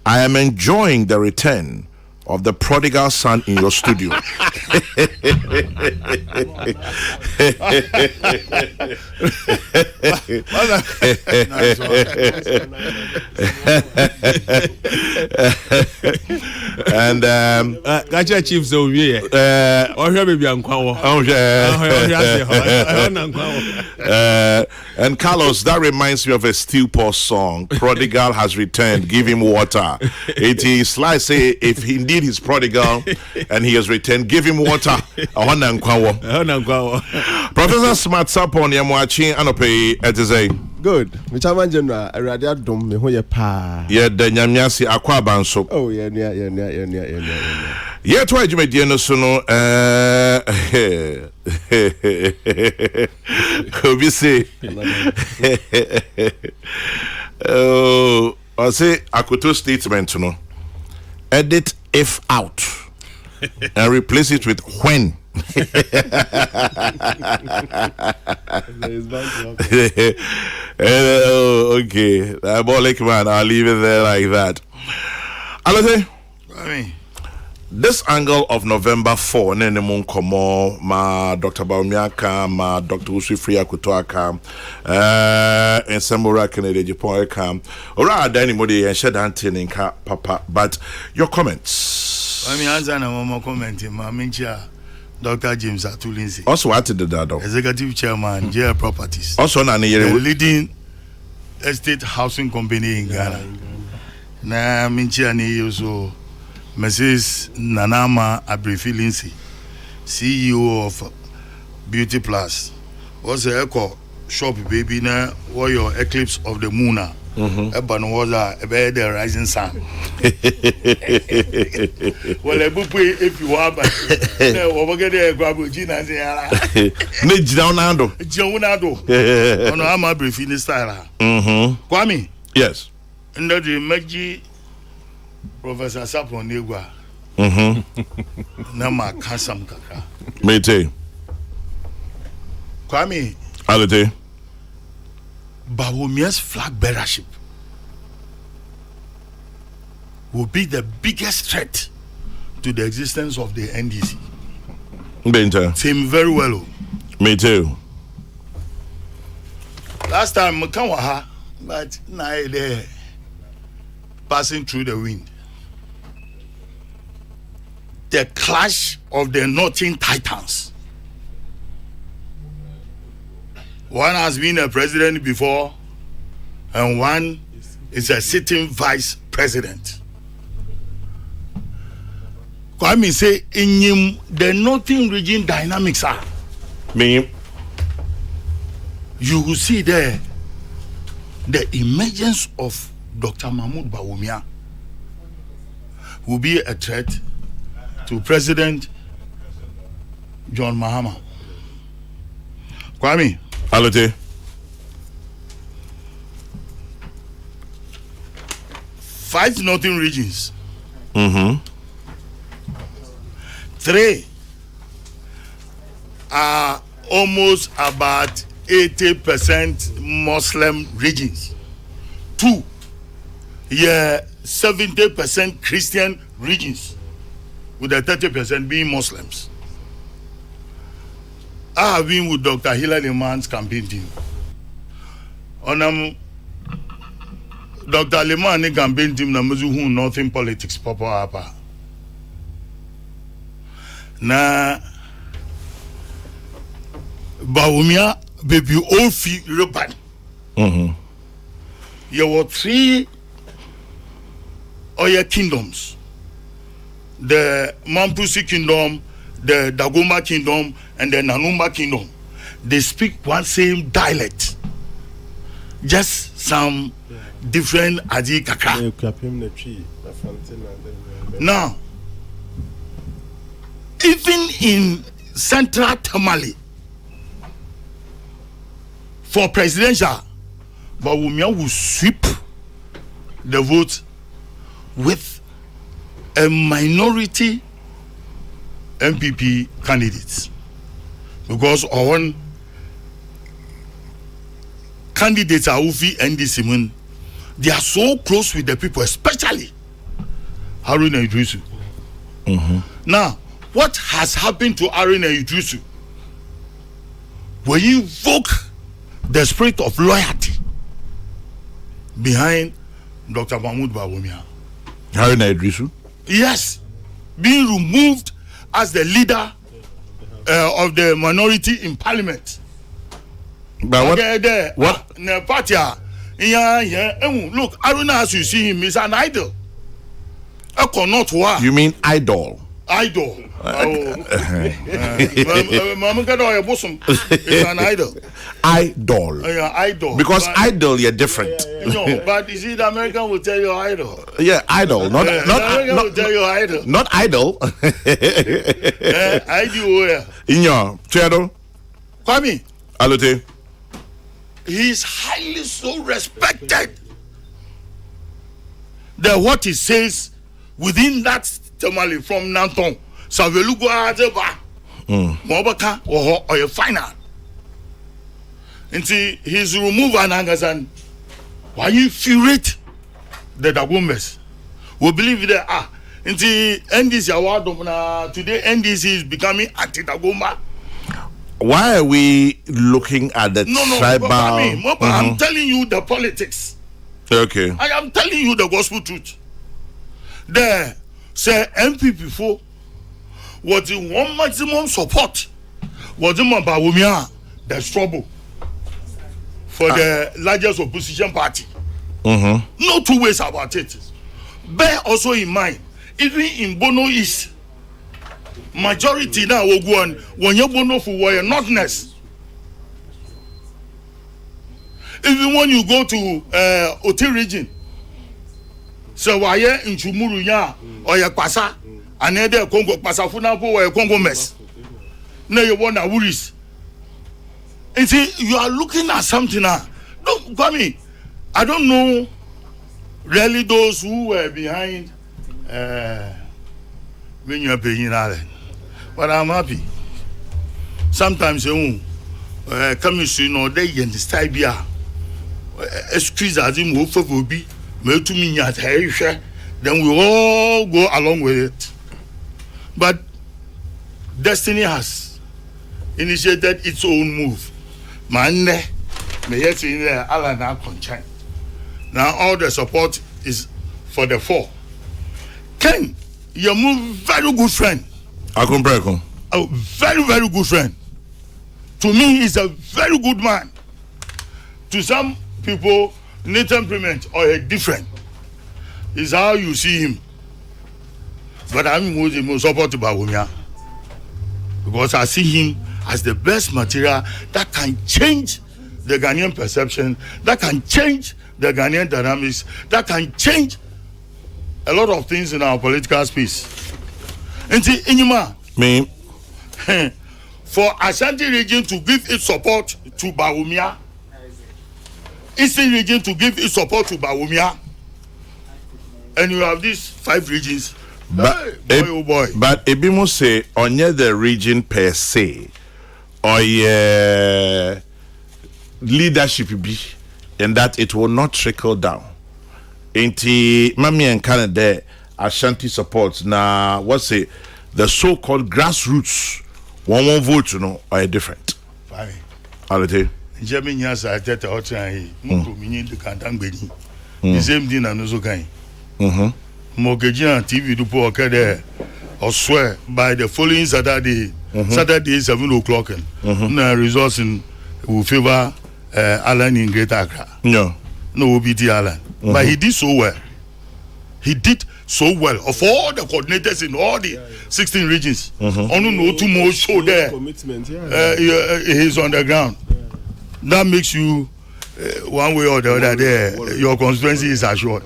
I am enjoying the return of the prodigal son in your studio. And Gacha chiefs over here. And Carlos, that reminds me of a Steel Pulse song. Prodigal has returned, give him water. It is like say if indeed he's prodigal and he has returned, give him water. Professor Smart Sapon Yamwachi Anope Etizay. Good. Michaman General, a radio dom me hoye pa. Yeah, the Nyamyasi Aqua Banso. Oh, yeah. Yeah, twice you made the Sono. Kobe say. Oh, I say Akuto statement, no. Edit if out and replace it with when. Okay, diabolic man. I'll leave it there like that. Alate, this angle of November 4, Nenemun Komo, ma Dr. Baumiaka, ma Dr. Usifria Kutoaka, and Samura Kennedy Japan Kam, or anybody and shed hunting Papa. But your comments. I mean, answer no more commenting, ma Mincha. Dr. James Atulinsi. Also, what did that? Executive Chairman, JL Properties. Also, the leading estate housing company in Ghana. Na Minchia ni also Mrs. Nanama Abrifilinsi, CEO of Beauty Plus. Also, Echo Shop Baby na your Eclipse of the Moon. Eban was a the rising sun. Well, a book if you are, but over there, grab Gina and Jonado. On our brief in the style. Kwame, yes. And the Meji Professor Sapon Negua. Nama Kasam Kaka. Mete. Kwame, Alate. Bawomia's flag bearership will be the biggest threat to the existence of the NDC. Benta. Same very well. Me too. Last time Makawaha, but now they're passing through the wind. The clash of the Northern Titans. One has been a president before, and one is a sitting vice president. Kwame say in the Northern region dynamics are. Me. You will see there the emergence of Dr. Mahmoud Bawumia will be a threat to President John Mahama. Kwame. Alate. 5 northern regions. 3 are almost about 80% Muslim regions. 2, 70% Christian regions, with the 30% being Muslims. I have been with Dr. Hilary Man's campaign team. Dr. Lemani campaign team na who nothing politics papa apa. na Bawumia baby Ofi Ruban. There were 3 Oya kingdoms. The Mampusi kingdom, the Dagomba kingdom, and the Nanumba kingdom. They speak one same dialect. Just some different Adi Kaka. Now, even in Central Tamale, for presidential, Bawumia will sweep the vote with a minority MPP candidates, because on candidates are Ufi and Simon, they are so close with the people, especially Haruna Idrisu. Now, what has happened to Haruna Idrisu? When you invoke the spirit of loyalty behind Dr. Mahmoud Bawumia. Haruna Idrisu? Yes, being removed as the leader of the minority in parliament. But what? The party, look, Haruna, as you see him, is an idol. You mean idol? Idol. It's an idol. Idol. Idol. Because idol, you're different. No, but you see, the American will tell you idol. Yeah, idol. Not will tell you idol. Not idol. Idol. In your Chedo? Kwame. Alote. He is highly so respected. The what he says within that Tamale from Nanton, Savelugo Adeba, Mobaka or a final. And see his removal and Angazan. Why you infuriate the Dagomes? We believe that and see NDC award today NDC is becoming anti-Dagoma. Why are we looking at the tribal? I'm telling you the politics. Okay. I am telling you the gospel truth. There, say MPP for what the one maximum support was the Bawumia, there's trouble for the largest opposition party. No 2 ways about it. Bear also in mind, even in Bono East, majority now will go on when you Bono for warrior notness. Even when you go to Oti region, so why in Chumuru ya or ya Pasa, and there Congo Pasafuna or ya Congo mess. Now you want to worries. And see, you are looking at something now. Don't come me. I don't know really those who were behind when you are paying Ireland. But I'm happy. Sometimes you come in or they in the style beer. Excuse as him for be me to me at then we all go along with it. But destiny has initiated its own move. Man, may yet in there Alan concern. Now all the support is for the 4. Ken, you move very good friend. A very, very good friend. To me, he's a very good man. To some people, in temperament or a different is how you see him. But I'm most supportive about Bawumia because I see him as the best material that can change the Ghanaian perception, that can change the Ghanaian dynamics, that can change a lot of things in our political space. And see, Inyuma, me for Ashanti region to give its support to Bawumia, Eastern region to give its support to Bawumia, and you have these 5 regions. But, boy, oh boy. But Ebimo say on the region per se, or leadership be, and that it will not trickle down. Ain't Mami and Canada Ashanti support now? What's it? The so-called grassroots one vote, you know, are different. Fine. Alright. Germany has a tete hot and he the cantan bedi. The same thing and also kind. Mokeji and TV do poor kede or swear by the following Saturday, Saturday 7 o'clock, results in will favor Alan in Greater Accra. No OBT Alan. But he did so well. He did so well. Of all the coordinators in all the 16 regions, only no two more show there. He's on the ground. That makes you one way or the other there. Your constituency is assured.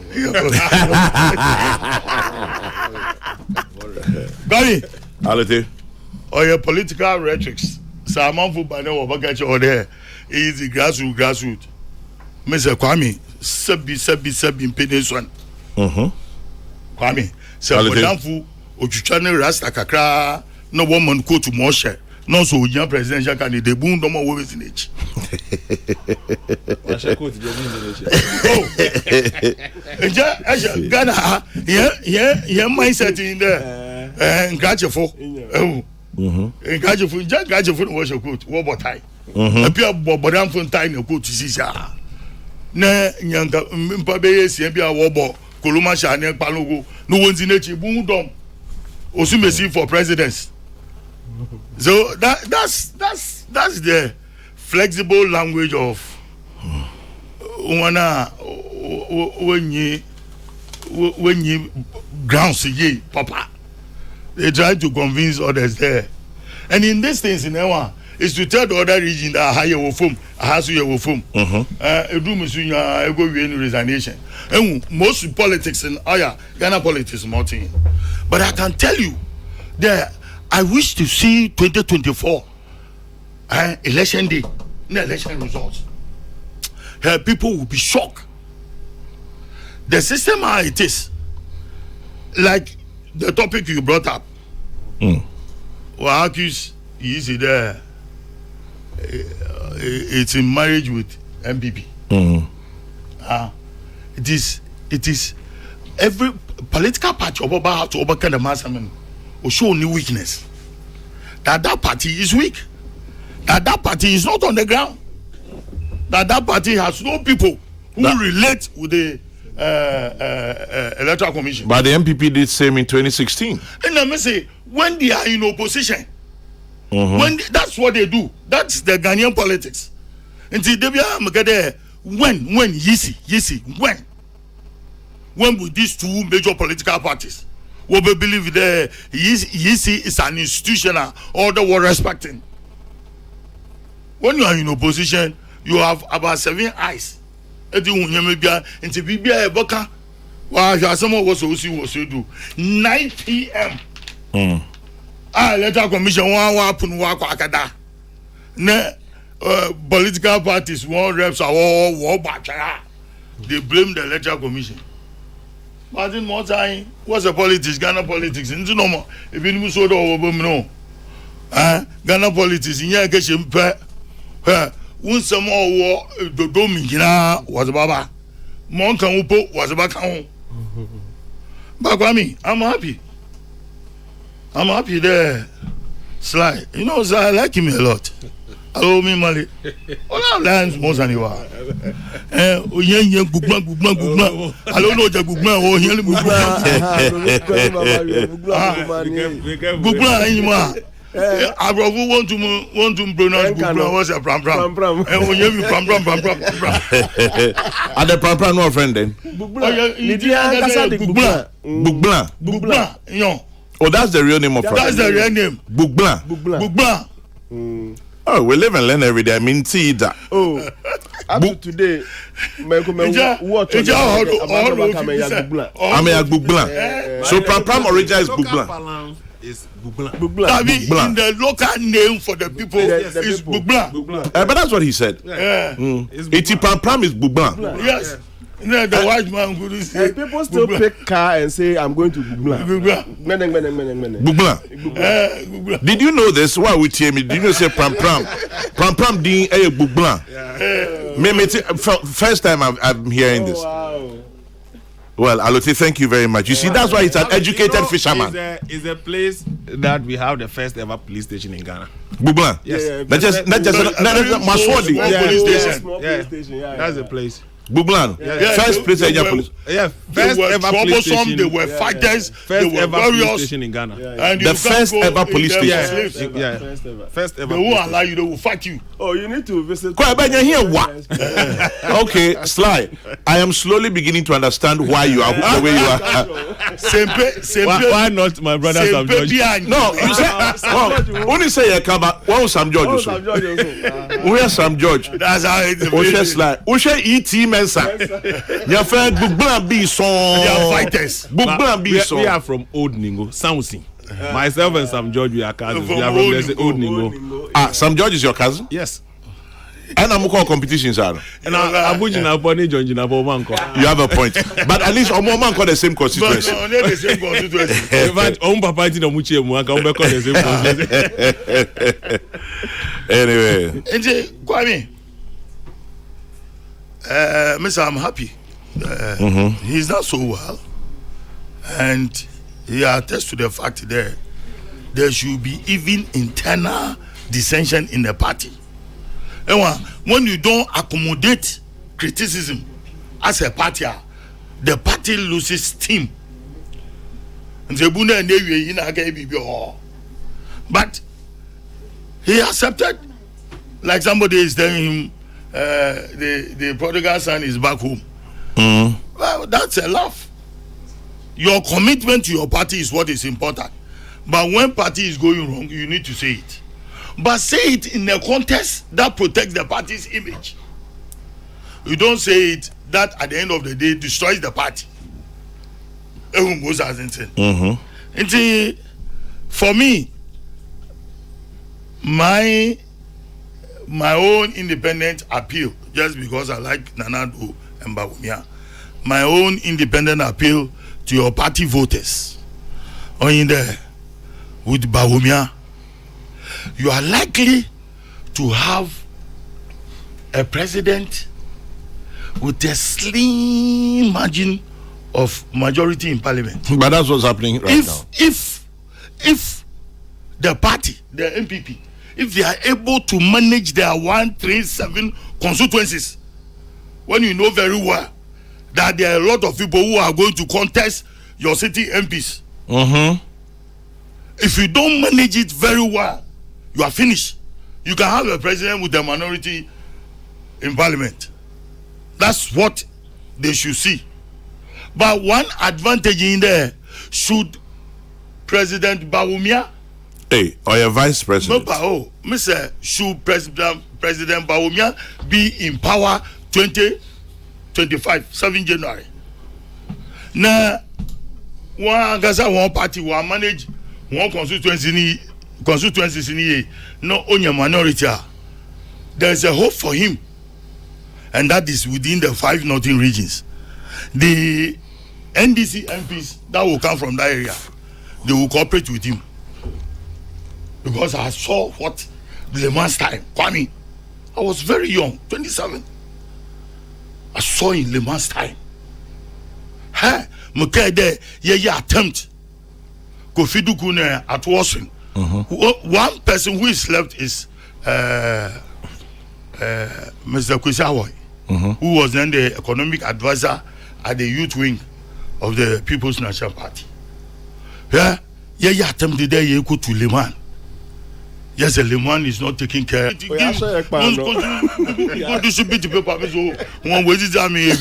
Gary, or your political rhetorics. Saman for Bana or Bagacha or there is the grassroots. Mr. Kwame, Sabi in Peniswan. Kwame, Sabadanfu, Ochuchane Rasta Kakra, no woman go to Moshe, no so young presidential candidate, boom, no more worries in it. Ghana, yeah, mindset in there, and Grateful. Encourage for wash your coat, what about tie? Appear Bobadam from tie no coat to see. Ne Yanga Mpabe, Siambia Wobo, Koluma Shane Palogo, no one's in it, boom dom. Osumesi for presidents. So that's the flexible language of when you grounds ye papa. They try to convince others there. And in these things in Ewa, is to tell the other region that higher will form, has you will form. A go resignation. And most politics in Ghana politics more thing. But I can tell you that I wish to see 2024 election day, election results. People will be shocked. The system how it is, like the topic you brought up, well, accuse easy there. It's in marriage with MPP. It is every political party about to overcome the mass or show new weakness. That party is weak. That party is not on the ground. That party has no people who relate with the electoral commission. But the MPP did same in 2016. And let me say, when they are in opposition, when that's what they do. That's the Ghanaian politics. Until they be when with these two major political parties, what we believe the YC is an institutional order we're respecting. When you are in opposition, you have about 7 eyes. Until Bibia Eboka, while someone was also do 9 p.m. Electoral commission political parties, one reps are all war bachara. They blame the electoral commission. But in more time, what's the politics? Ghana politics. Into no more. If you so no, Ghana politics. In your case, when some more the domina was Baba, Monka Upo was back home. But I'm happy. I'm happy there. Sly. You know, so I like him a lot. I owe me money. All our lands most anywhere. I don't know the Gugman or Hilly Gugman anymore. I want to pronounce Gugman was a pram. And when you pram. Are the pram no friend then? Gugman. Oh, that's the real name of That's the real name. Bugban. Oh, we live and learn every day. I mean, see that. Oh, up to today, So, Pram original is Bugban. Is Bugban. In the local name for the people is Bugban. But that's what he said. Iti Pram is Bugban. Yes. No, the white man could say. People still pick car and say, I'm going to Bugban. Did you know this? Why we tell me? Did you know say Pram din a Bugban? First time I'm hearing this. Wow. Well, Alote, thank you very much. You see, that's why it's an educated fisherman. It's a place that we have the first ever police station in Ghana. Bugban. Yes. Not just Maswadi. Police station. Small police station. That's the place. Buglan. First place Enya police. Yeah, They first were ever police troublesome. station. They were fighters. First They were ever police warriors. station in Ghana. And The you can't first go ever in police there station. with slaves. Yeah. First ever. They won't allow you. They will fight you. Oh, you need to visit. Kwa Benya here what? Okay, Sly. I am slowly beginning to understand why you are the way you are. Why not my brother Sam George? No, you say only say you come one Sam George Oh, also. Sam George also. Where Sam George? That's how it Oshe is. Sly. Oshe ET Mensa. Your friend Buglan be so. They are fighters. Buglan be so. We are from Old Ningo, Samson. Myself and Sam George, we are cousins. From We are from Old there's a Old Ningo. Sam George is your cousin? Yes. And I'm call competitions are. And Abu Jinaponi, John Jinapo Manko. You have a point. But at least Omoman call the same But constituency. no, they're the same constituency. In fact, Papa Tina Muchi Mwaka, Umeko, the same constituency. Anyway. And say, Kwame, Mr. I'm happy. He's not so well. And he attests to the fact that there should be even internal dissension in the party. And when you don't accommodate criticism as a party, the party loses steam. And but he accepted, like somebody is telling him, the prodigal son is back home. Well, that's a laugh. Your commitment to your party is what is important. But when party is going wrong, you need to say it. But say it in a context that protects the party's image. You don't say it that at the end of the day destroys the party. Everyone goes as insane. For me, my own independent appeal, just because I like Nanado and Bawumia, my own independent appeal to your party voters on in there with Bawumia, you are likely to have a president with a slim margin of majority in parliament. But that's what's happening right now. If the party, the MPP, if they are able to manage their 137 constituencies, when you know very well that there are a lot of people who are going to contest your city MPs. If you don't manage it very well, you are finished. You can have a president with a minority in parliament. That's what they should see. But one advantage in there, should President Bawumia, or your vice president, should President Bawumia be in power 2025, 7 January. Now, one party will manage one constituencies in here, no only a minority. There's a hope for him, and that is within the 5 northern regions. The NDC MPs that will come from that area, they will cooperate with him, because I saw what Le Mans time, Kwame, I was very young, 27. I saw in Le Mans time. Yeah, attempt Kofi Dukune at Washington. One person who is left is Mr. Kwesi Ahoy, who was then the economic advisor at the youth wing of the People's National Party. Yeah, attempted there you go to Le Mans. Yes, the Le Mans is not taking care. Distribute the paper. So one way to me,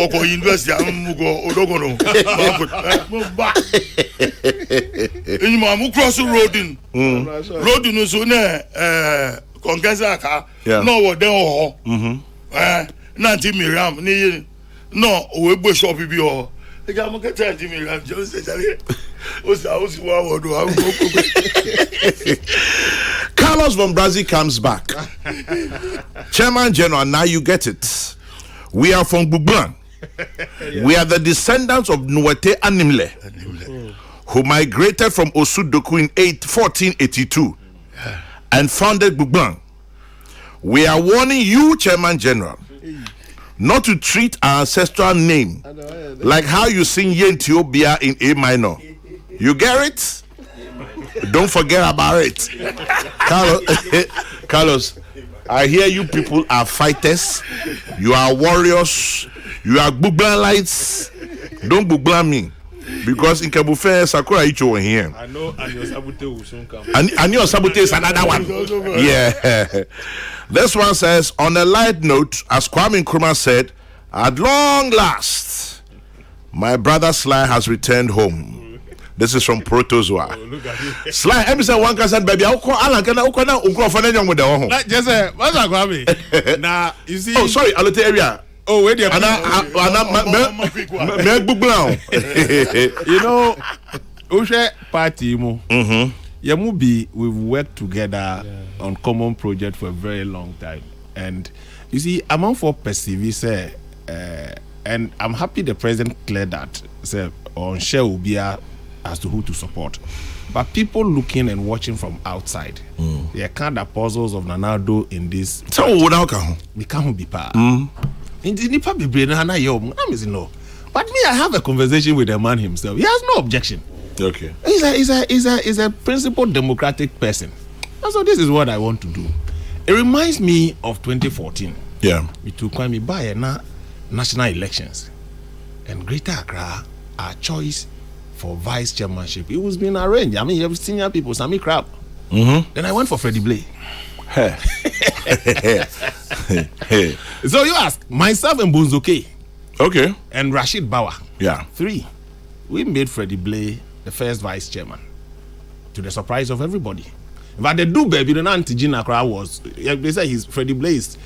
or go invest. I'm go in cross the road in so Congress no what then Nanti Miriam no we go shop bi o e ga mo kete Nanti Miriam just say Carlos from Brazil comes back. Chairman General, now you get it. We are from Buglan. We are the descendants of Nuete Animle, who migrated from Osudoku in 1482 and founded Buglan. We are warning you, Chairman General, not to treat our ancestral name like how you sing Yentiobia in A minor. You get it? Don't forget about it. Carlos, I hear you people are fighters. You are warriors. You are Buglanites. Don't Buglan me. Because in Kabufe, Sakura Icho here. I know, and your sabotage will soon come. And your sabotage is another one. Yeah. This one says, on a light note, as Kwame Nkrumah said, at long last, my brother Sly has returned home. This is from Protozoa. Sly, every say one can say, baby, I'll call Alan. Can I call for any young with the home? Just say, what's that, Kwame? Now, you see. Oh, sorry, I'll tell you. Oh, wait, you know, Ushe party, we've worked together on common project for a very long time. And you see, among for perceive, and I'm happy the president cleared that, say, on share will be as to who to support. But people looking and watching from outside, they kind of puzzles of Nanado in this. So, we can't be part. In the public brain, no. But me, I have a conversation with the man himself. He has no objection. Okay. He's a principled democratic person. And so this is what I want to do. It reminds me of 2014. Yeah. We took Kwame by national elections. And Greater Accra, our choice for vice chairmanship, it was being arranged. I mean, you have senior people, Sammy Crab. Then I went for Freddie Blay. So you ask, myself and Bonzoke. Okay. And Rashid Bawa. Yeah. 3. We made Freddie Blay the first vice chairman. To the surprise of everybody. But the do baby, the anti-Gina crowd was, they say his Freddie Blay's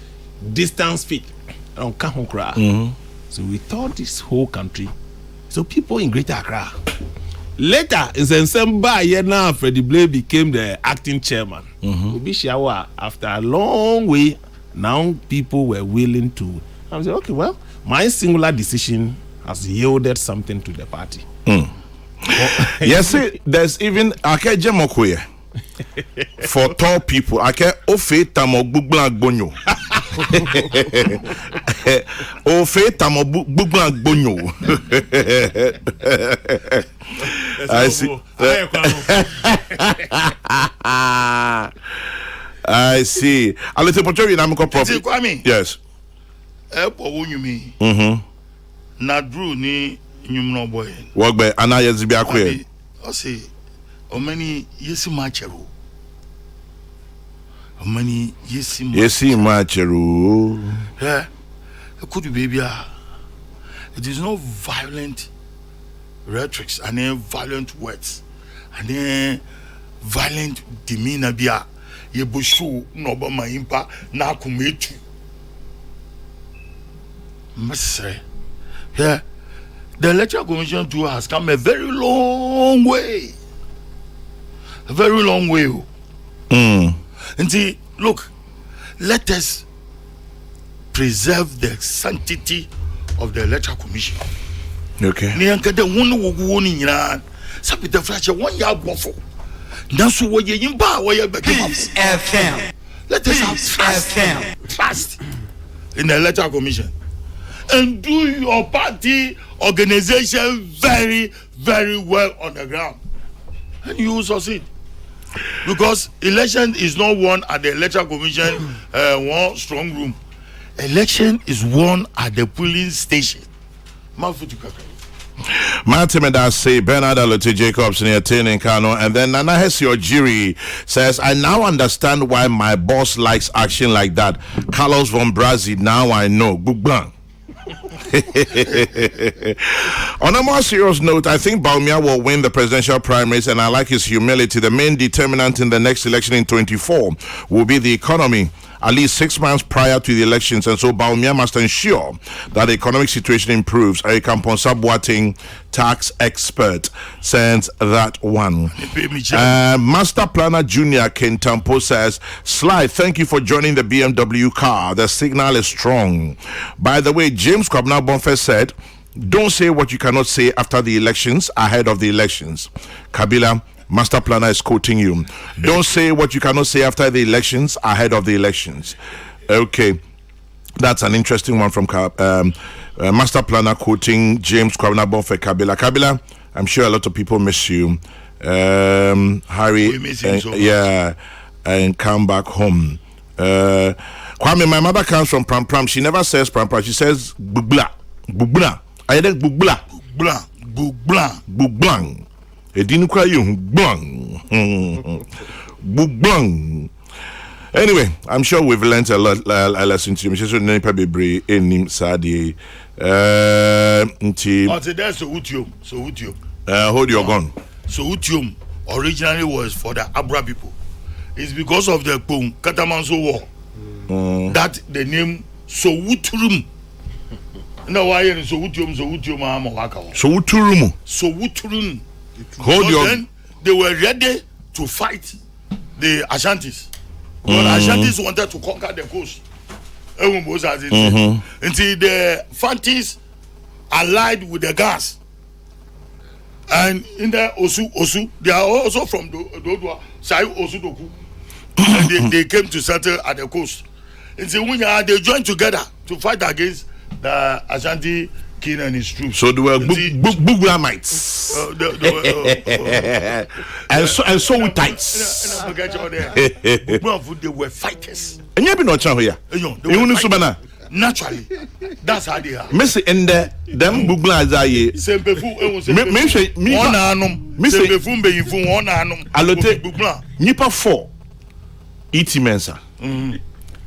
distance feet on Kahokra. So we thought this whole country. So people in Greater Accra. Later, in December, now Freddie Blay became the acting chairman. After a long way, now people were willing to. I said, okay, well, my singular decision has yielded something to the party. Yes, there's even Ake Jemokoye for tall people. Ake Ofe Tamo Buglan Bonyo. Ofe Tamo Buglan Bonyo. I see. I see. A little portrait in Amco Property. Yes. Na Drew ni nyumno boy. Work by Anaya Zibiakwe. I say, how many yesi machero? How many yesi machero? Yeah, could be baby. It is not violent rhetorics and then violent words and then violent demeanor. Bia ye bushu no ba mahimpa na kumetu. Yeah, the electoral commission too has come a very long way. A very long way. And see, look, let us preserve the sanctity of the electoral commission. Okay. Niankade wonu wogu ni nyina. Sapita frache one ya bofo. Naso wo ye yimba wo ye FM. Let us have trust in the electoral commission. And do your party organization very, very well on the ground. And you will succeed. Because election is not won at the electoral commission one strong room. Election is won at the polling station. Martin say Bernard Alote Jacobs near Tin Kano, and then Nana Hesio Jiri says, I now understand why my boss likes action like that. Carlos von Brazil, now I know. Bugban. On a more serious note, I think Baumia will win the presidential primaries, and I like his humility. The main determinant in the next election in 24 will be the economy, at least 6 months prior to the elections, and so Baumia must ensure that the economic situation improves. Erika Mponsa Boateng, tax expert, sends that one. Master Planner Junior Ken Tampo says, Sly, thank you for joining the BMW car. The signal is strong. By the way, James Kwabena Bonfe said, don't say what you cannot say after the elections, ahead of the elections. Kabila, Master Planner is quoting you. Don't say what you cannot say after the elections, ahead of the elections. Okay. That's an interesting one from Master Planner quoting James Kwabena Bonfe Kabila. Kabila, I'm sure a lot of people miss you. Harry, we miss him so much. Yeah, and come back home. Kwame, my mother comes from Pram Pram. She never says Pram Pram. She says Bugla. Bugla. I heard Bugla. Bugla. Bugla. Buglang. It didn't cry you. Buglang. Buglang. Anyway, I'm sure we've learned a lot. I listen to him. She's going to be in Sadi. That's so Utium. Hold your gun. So Utium originally was for the Abra people. It's because of the Katamanso War that the name Sowuturum. No, why Sowuturum Amawaka. Sowuturum. Hold your. Then they were ready to fight the Ashantis. But Ashantis wanted to conquer the coast. Until the Fantis allied with the Gas. And in the Osu, they are also from Dodua, Sai Osudoku. And they came to settle at the coast. And so when they joined together to fight against the Ashanti king and his troops. So they were Buglamites. And so we tights. They were fighters. And you have been watching here. Naturally, that's how they are. Miss in the them Buglas are ye. Nipa 4 E.T. Mensah,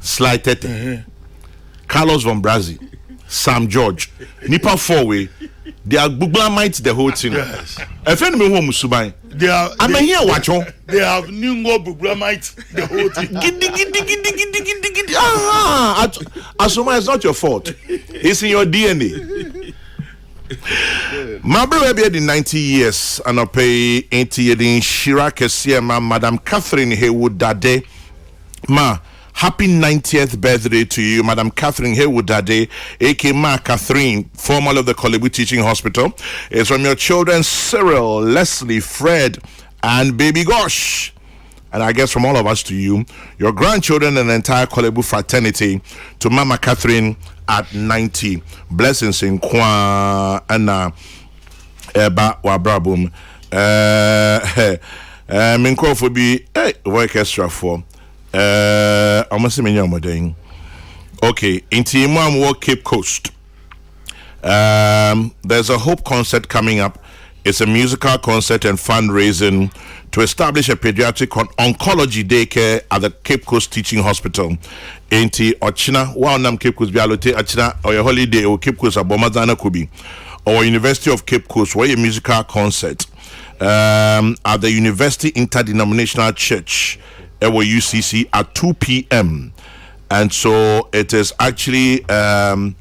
Sly Tete, Carlos von Brazil, Sam George. Nipa 4 way. They are Buglamites the whole thing. Yes. A friend me home Subai. They are. I'm here watch on. They have new more Buglamites the whole thing. Asuma, it's not your fault. It's in your DNA. My brother be in 90 years and I pay 80 years in Shira ma Madam Catherine Haywood Dade. Ma, happy 90th birthday to you, Madam Catherine Haywood Dade, aka Ma Catherine, former of the Kolebu Teaching Hospital. It's from your children Cyril, Leslie, Fred, and Baby Gosh. And I guess from all of us to you, your grandchildren and the entire Kolebu fraternity, to Mama Catherine at 90. Blessings in Kwa and Eba Wabrabum. Minko for be work extra for. I'm saying, okay, in Timam Walk Cape Coast. There's a Hope concert coming up. It's a musical concert and fundraising to establish a pediatric oncology daycare at the Cape Coast Teaching Hospital. Enti Ochina, wow, nam Cape Coast Bialote, Ochina, or a holiday or Cape Coast Abomazana Kubi, or University of Cape Coast, where a musical concert at the University Interdenominational Church, UCC, at 2 p.m. And so it is actually Voicestra.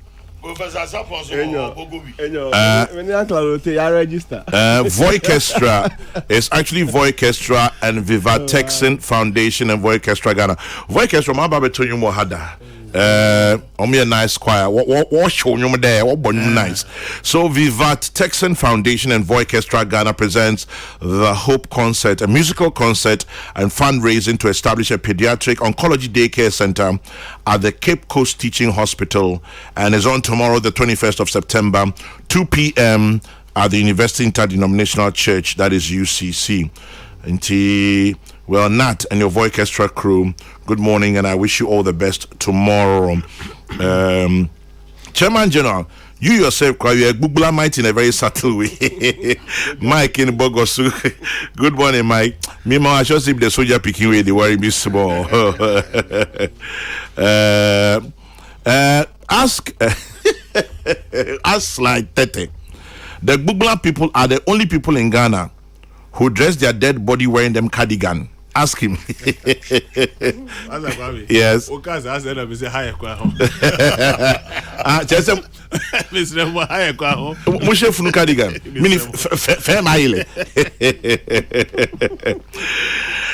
It's actually Voicestra and Viva Texan Foundation and Voicestra Ghana. Voicestra, my baby told you more harder. Me a nice choir. What show you there? What nice. So Vivat Texan Foundation and Voicestra Ghana presents the Hope Concert, a musical concert and fundraising to establish a pediatric oncology daycare center at the Cape Coast Teaching Hospital, and is on tomorrow, the 21st of September, 2 p.m. at the University Interdenominational Church, that is UCC. Well, Nat and your Voicestra crew, good morning, and I wish you all the best tomorrow. Chairman General, you yourself, you are Buglamites in a very subtle way. Mike in Bogosu, good morning, Mike. Mima, I just see the soldier picking way, they worry me small. Ask like Tete. The Bugla people are the only people in Ghana who dress their dead body wearing them cardigan. Ask him. Yes.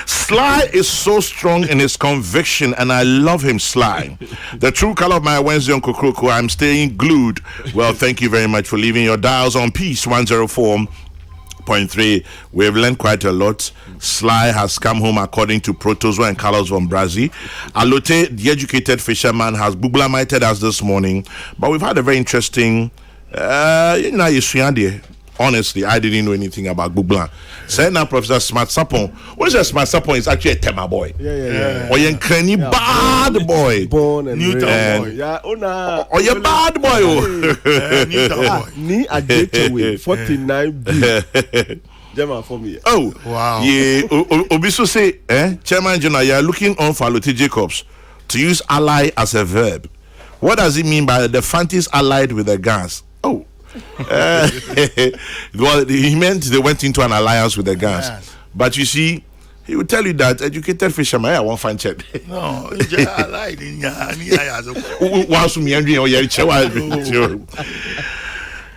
Sly is so strong in his conviction, and I love him, Sly. The true color of my Wednesday on Kokrokoo, I'm staying glued. Well, thank you very much for leaving your dials on Peace 104.3. We've learned quite a lot. Sly has come home according to Protozo and Carlos von Brazil. Alote, the educated fisherman, has Buglamited us this morning. But we've had a very interesting honestly, I didn't know anything about Gbugla. Say now, Professor Smart Sapon. What is Smart Sapon? Is actually a Tema boy. Yeah. Or you cranny bad boy. Born and Newtown boy. Yeah, Or you bad boy. Newtown boy. Ni a gateway 49B. German for me. Oh, wow. Yeah, Obiso say, Chairman General, you are looking on for Lottie Jacobs to use ally as a verb. What does it mean by the Fantis allied with the Gans? Oh, well, he meant they went into an alliance with the Gans. Yes. But you see, he will tell you that educated fisherman, I won't find check. No, I lied in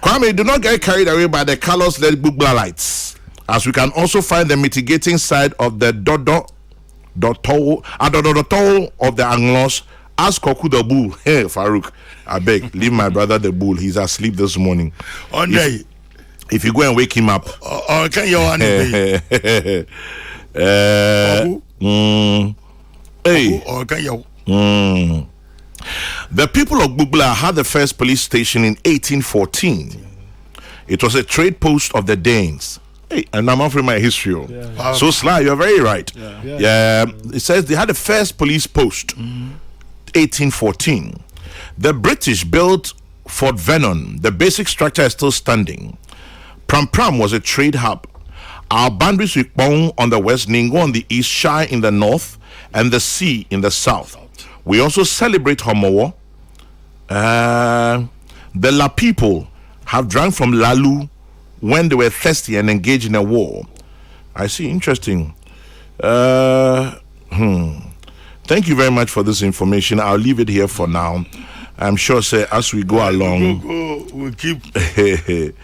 Kwame, do not get carried away by the colors-led Gbugbalites, as we can also find the mitigating side of the dodo of the Anglos. Ask Kokrokoo the bull. Hey, Farouk, I beg, leave my brother the bull. He's asleep this morning. If you go and wake him up. Can you The people of Gbugla had the first police station in 1814. It was a trade post of the Danes. Hey, and I'm offering my history. Yeah. So Sly, you're very right. Yeah. It says they had the first police post, 1814. The British built Fort Vernon. The basic structure is still standing. Pram was a trade hub. Our boundaries with Bong on the west, Ningo on the east, Shai in the north, and the sea in the south. We also celebrate Homowo. The La people have drank from Lalu when they were thirsty and engaged in a war. I see. Interesting. Thank you very much for this information. I'll leave it here for now. I'm sure, sir, as we go along, we'll keep educating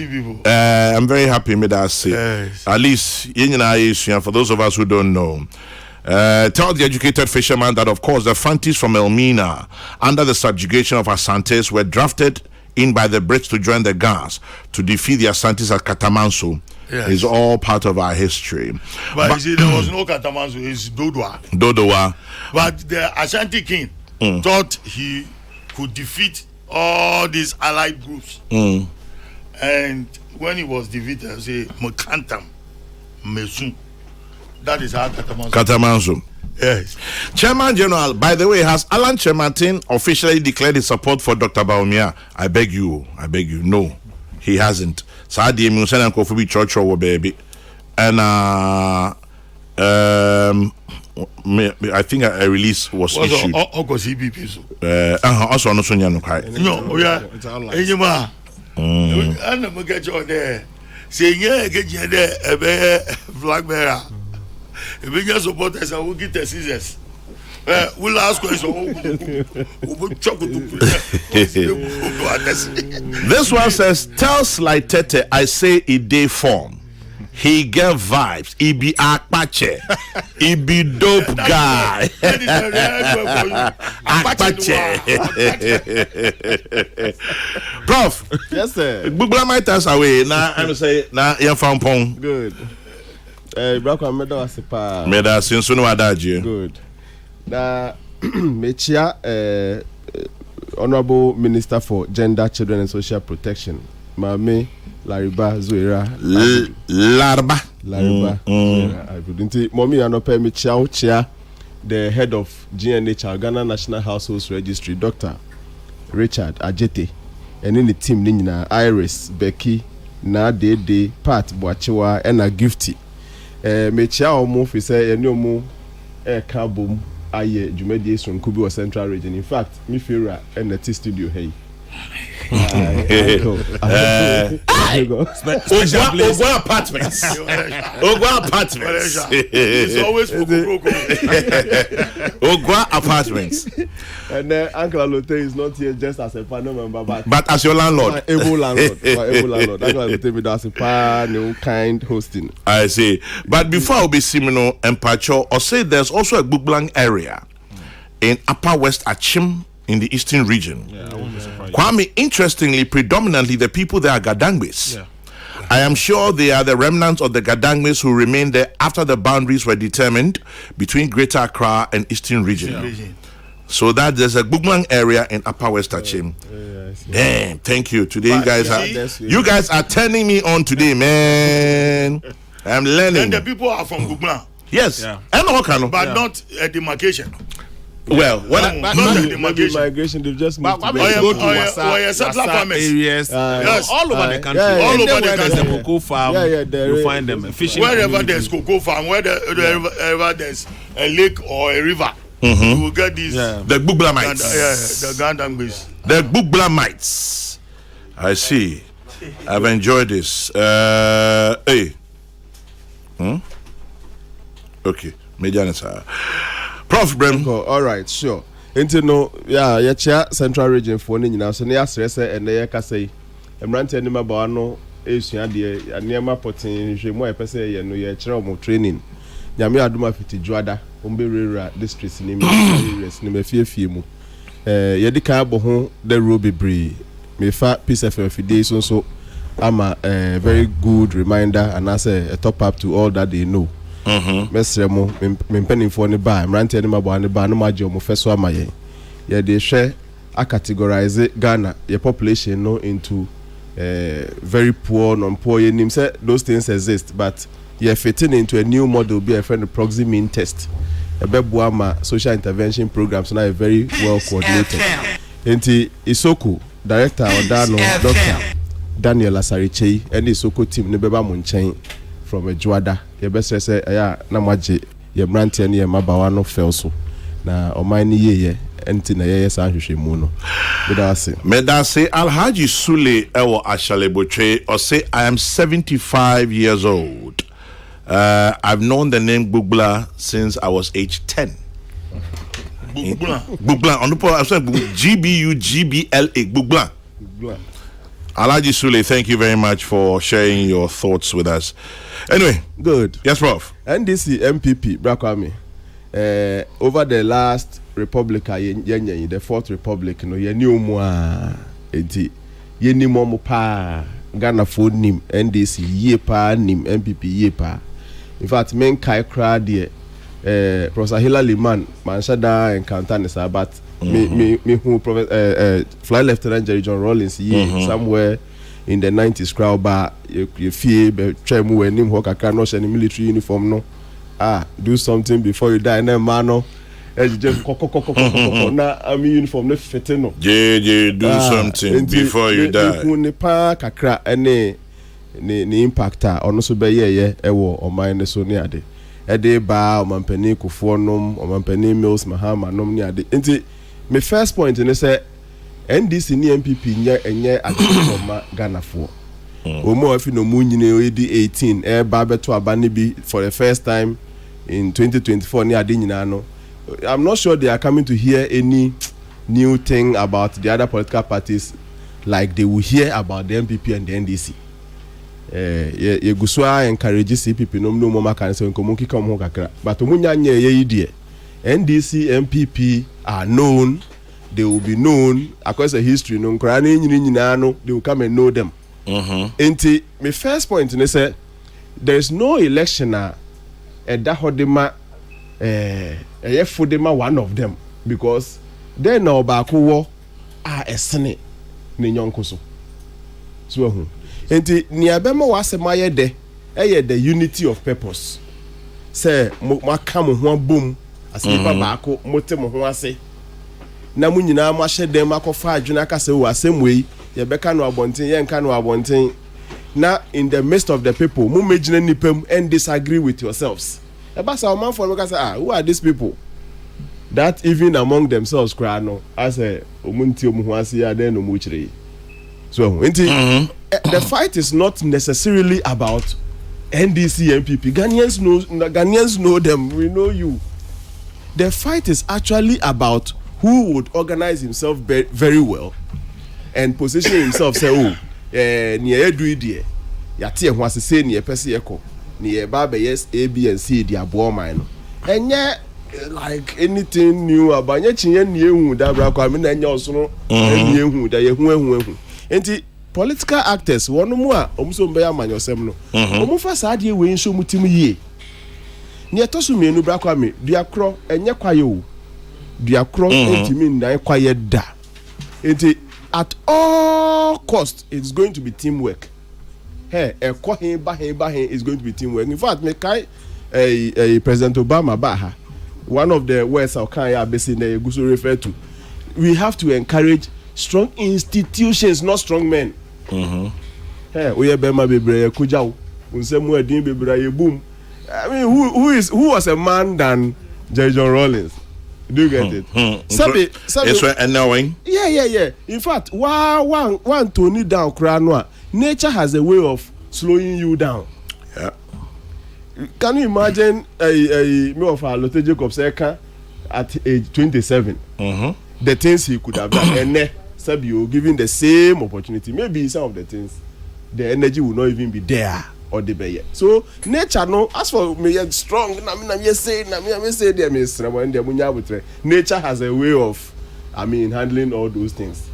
people. I'm very happy with that. Yes. At least, for those of us who don't know, tell the educated fisherman that, of course, the Fantis from Elmina, under the subjugation of Asantes, were drafted in by the Brits to join the Gans to defeat the Asantes at Katamanso. Yes. Is all part of our history. But you see, there was no Katamanso, it's Dodowa. But the Ashanti king thought he could defeat all these allied groups. And when he was defeated, he said, Mokantam, Mesun. That is how Katamanso. Yes. Chairman General, by the way, has Alan Chemartin officially declared his support for Dr. Baumia? I beg you. No, he hasn't. Saadi Musen and Kofi Church or baby. And I think a release was issued. Also, no Sonia no cry. No, yeah. Ejima. And I'm get you there. Say, yeah, get you there, a flag bearer. If we just support us, I will get the scissors. We'll ask questions. This one says, tell Sly Tete I say it day form. He get vibes. He be akpache. He be dope guy. Akpache. Prof. Yes, sir. Gbugla might us away. Now I'm say now you found pong. Good. Brako Meda was pa. Meda since no adaje. Good. Na Mechia Honorable Minister for Gender, Children and Social Protection, Mame Lariba Zuera. Lariba. I couldn't. Mommy Anope Mechia, the head of GNH, Ghana National Households Registry, Dr. Richard Ajete, and in the team Nina Iris, Becky, Na Dede, Pat Boachiwa, and a Gifty. Mechia Omo Fise, and no more Kabum. Aye, Jumedi from Kubi or Central Region. In fact, me Fira and the T studio. Hey, Ogwa apartments. It's always for Ogwa apartments. And then Uncle Alote is not here just as a panel member, but as your landlord. Able landlord. Uncle Alote be as a panel kind hosting. I see. But before I'll be Simino and Pacho, or say there's also a Gbuglang area in Upper West Achim in the eastern region. Kwame, interestingly, predominantly the people there are Gadangwis. I am sure they are the remnants of the Gadangwis who remained there after the boundaries were determined between Greater Accra and Eastern Region. So that there's a Bugman area in Upper West Achim. Damn, thank you. Today you guys are turning me on today, man. I'm learning. And the people are from Bugman. Yes. Yeah. And Okano. But not a demarcation. Well, not a demarcation. Migration, they've just moved to go to Wasa areas, yes. all over the country. All over the country. There's a cocoa farm, you find them fishing. Wherever there's cocoa farm, wherever there's a lake or a river, you will get these. The Buglamites. The Gandangbies. The Buglamites. I see. I've enjoyed this. Hey. Okay. Medianisa. Prof. Brem. All right, sure. Into no, yeah, chair Central Region for Nina, so near stress and the Yakase. I'm ranting in my barno, Asian dear, and near my potting, more per se, and no, your training. Yami Aduma Fiti Juada, Umbera districts in the few. Yedika Bohon, the Ruby Bree. Me fat piece of days so I'm a very good reminder and as a top up to all that they know. Mesremo mempening for the bar, I'm ranting in my bar, and the bar no majo mo first one my they share a categorize Ghana, your population no into very poor, non-poor. You say those things exist, but you're fitting into a new model, be a friend of proxy mean test. A Bebuama social intervention programs now very well coordinated. Enti Isoko, director Odano, Dr. Daniel Asariche, and the Isoko team Nebeba Munchain from a Juada. Your best say, Namaji, your Brantian, your Mabawano Felso. Na Omani ye, Entina Sanjushi Muno. Medase Alhaji Sule Ewo Ashaleboche, or say, I am 75 years old. I've known the name Bugla since I was age 10. Bugla. On the point, I'm saying GBUGBLA. Bugla. Alhaji Sule, thank you very much for sharing your thoughts with us. Anyway, good. Yes, Prof. NDC MPP, Brakwame. Over the last Republic, the Fourth Republic, no, ye knew more. Ye knew more pa. Ghana phone nim NDC ye pa nim MPP ye pa. In fact, men kai crowd here. Professor Hilary Man shada encounter nisa, but me who Fly Lieutenant Jerry John Rawlings ye somewhere in the 90s crowd bar you fear be try mu enim ho kakra no share military uniform no do something before you die na man no just na am uniform no fit no do something before you die who ne pa kakra ene ne impactor ono so be ye ewo oman ne so ne ade ede ba omanpani kufo nom omanpani Mills Mahama nom ne ade enti my first point ne say NDC ni MPP enye adoma Ghana for omo afi no mu nyine odi 18 ba beto abane bi for the first time in 2024 ni ade nyina no. I'm not sure they are coming to hear any new thing about the other political parties like they will hear about the MPP and the NDC. Ye guswa encourage CPP no mama kan se nkomo kika mo kakra but omunya nye ye die NDC MPP are known, they will be known across the history no nkra na nyina no they will come and know them. Enti my first point ne say there is no election da hodema Fodema one of them because they know baako wo esene ne nyonko so hu enti ni abema wasema ye the unity of purpose say maka mo ho abom asenipa baako mote mo ho ase na mu nyina ma hye dem akofa adwena aka se wo asemwei ye beka no abonten ye nka no abonten na in the midst of the people mu megina nipam and disagree with yourselves. About our man for who are these people that even among themselves cry no as a umunti omuhwasi ya den omuchire. So the fight is not necessarily about NDC MPP. Ghanaians know them, we know you. The fight is actually about who would organize himself very well and position himself say ni edu idie yate ehwo asese ni epese yeko ni baba yes A B and C dia bo man no enye like anything new abanye chinye ni ehun da bra kwa me na enye osoro ni ehun da ye hu enti political actors wonu mu a omso mbe ya manyosem no omu fa saade we nso mutim yie ni etoso mienu bra kwa me dia kro enye kwaye o dia kro ntimi ndan quiet da enti at all cost it's going to be teamwork. Hey, a bahe is going to be teamwork. In fact, me kai President Obama baha. One of the words I can basically refer to. We have to encourage strong institutions, not strong men. Hey, we have Bema Bebre Kujau. Unsemu Edin Bebre boom. I mean, who was a man than J. John Rawlings? Do you get it? Sabi, it's annoying. Yeah. In fact, one Tony down Kranwa. Nature has a way of slowing you down. Yeah. Can you imagine a me of Lotte Jacobs Eka at age 27? The things he could have done, and Sabio given the same opportunity. Maybe some of the things, the energy will not even be there or the be. So nature, no. As for me, strong. Nature has a way of, handling all those things.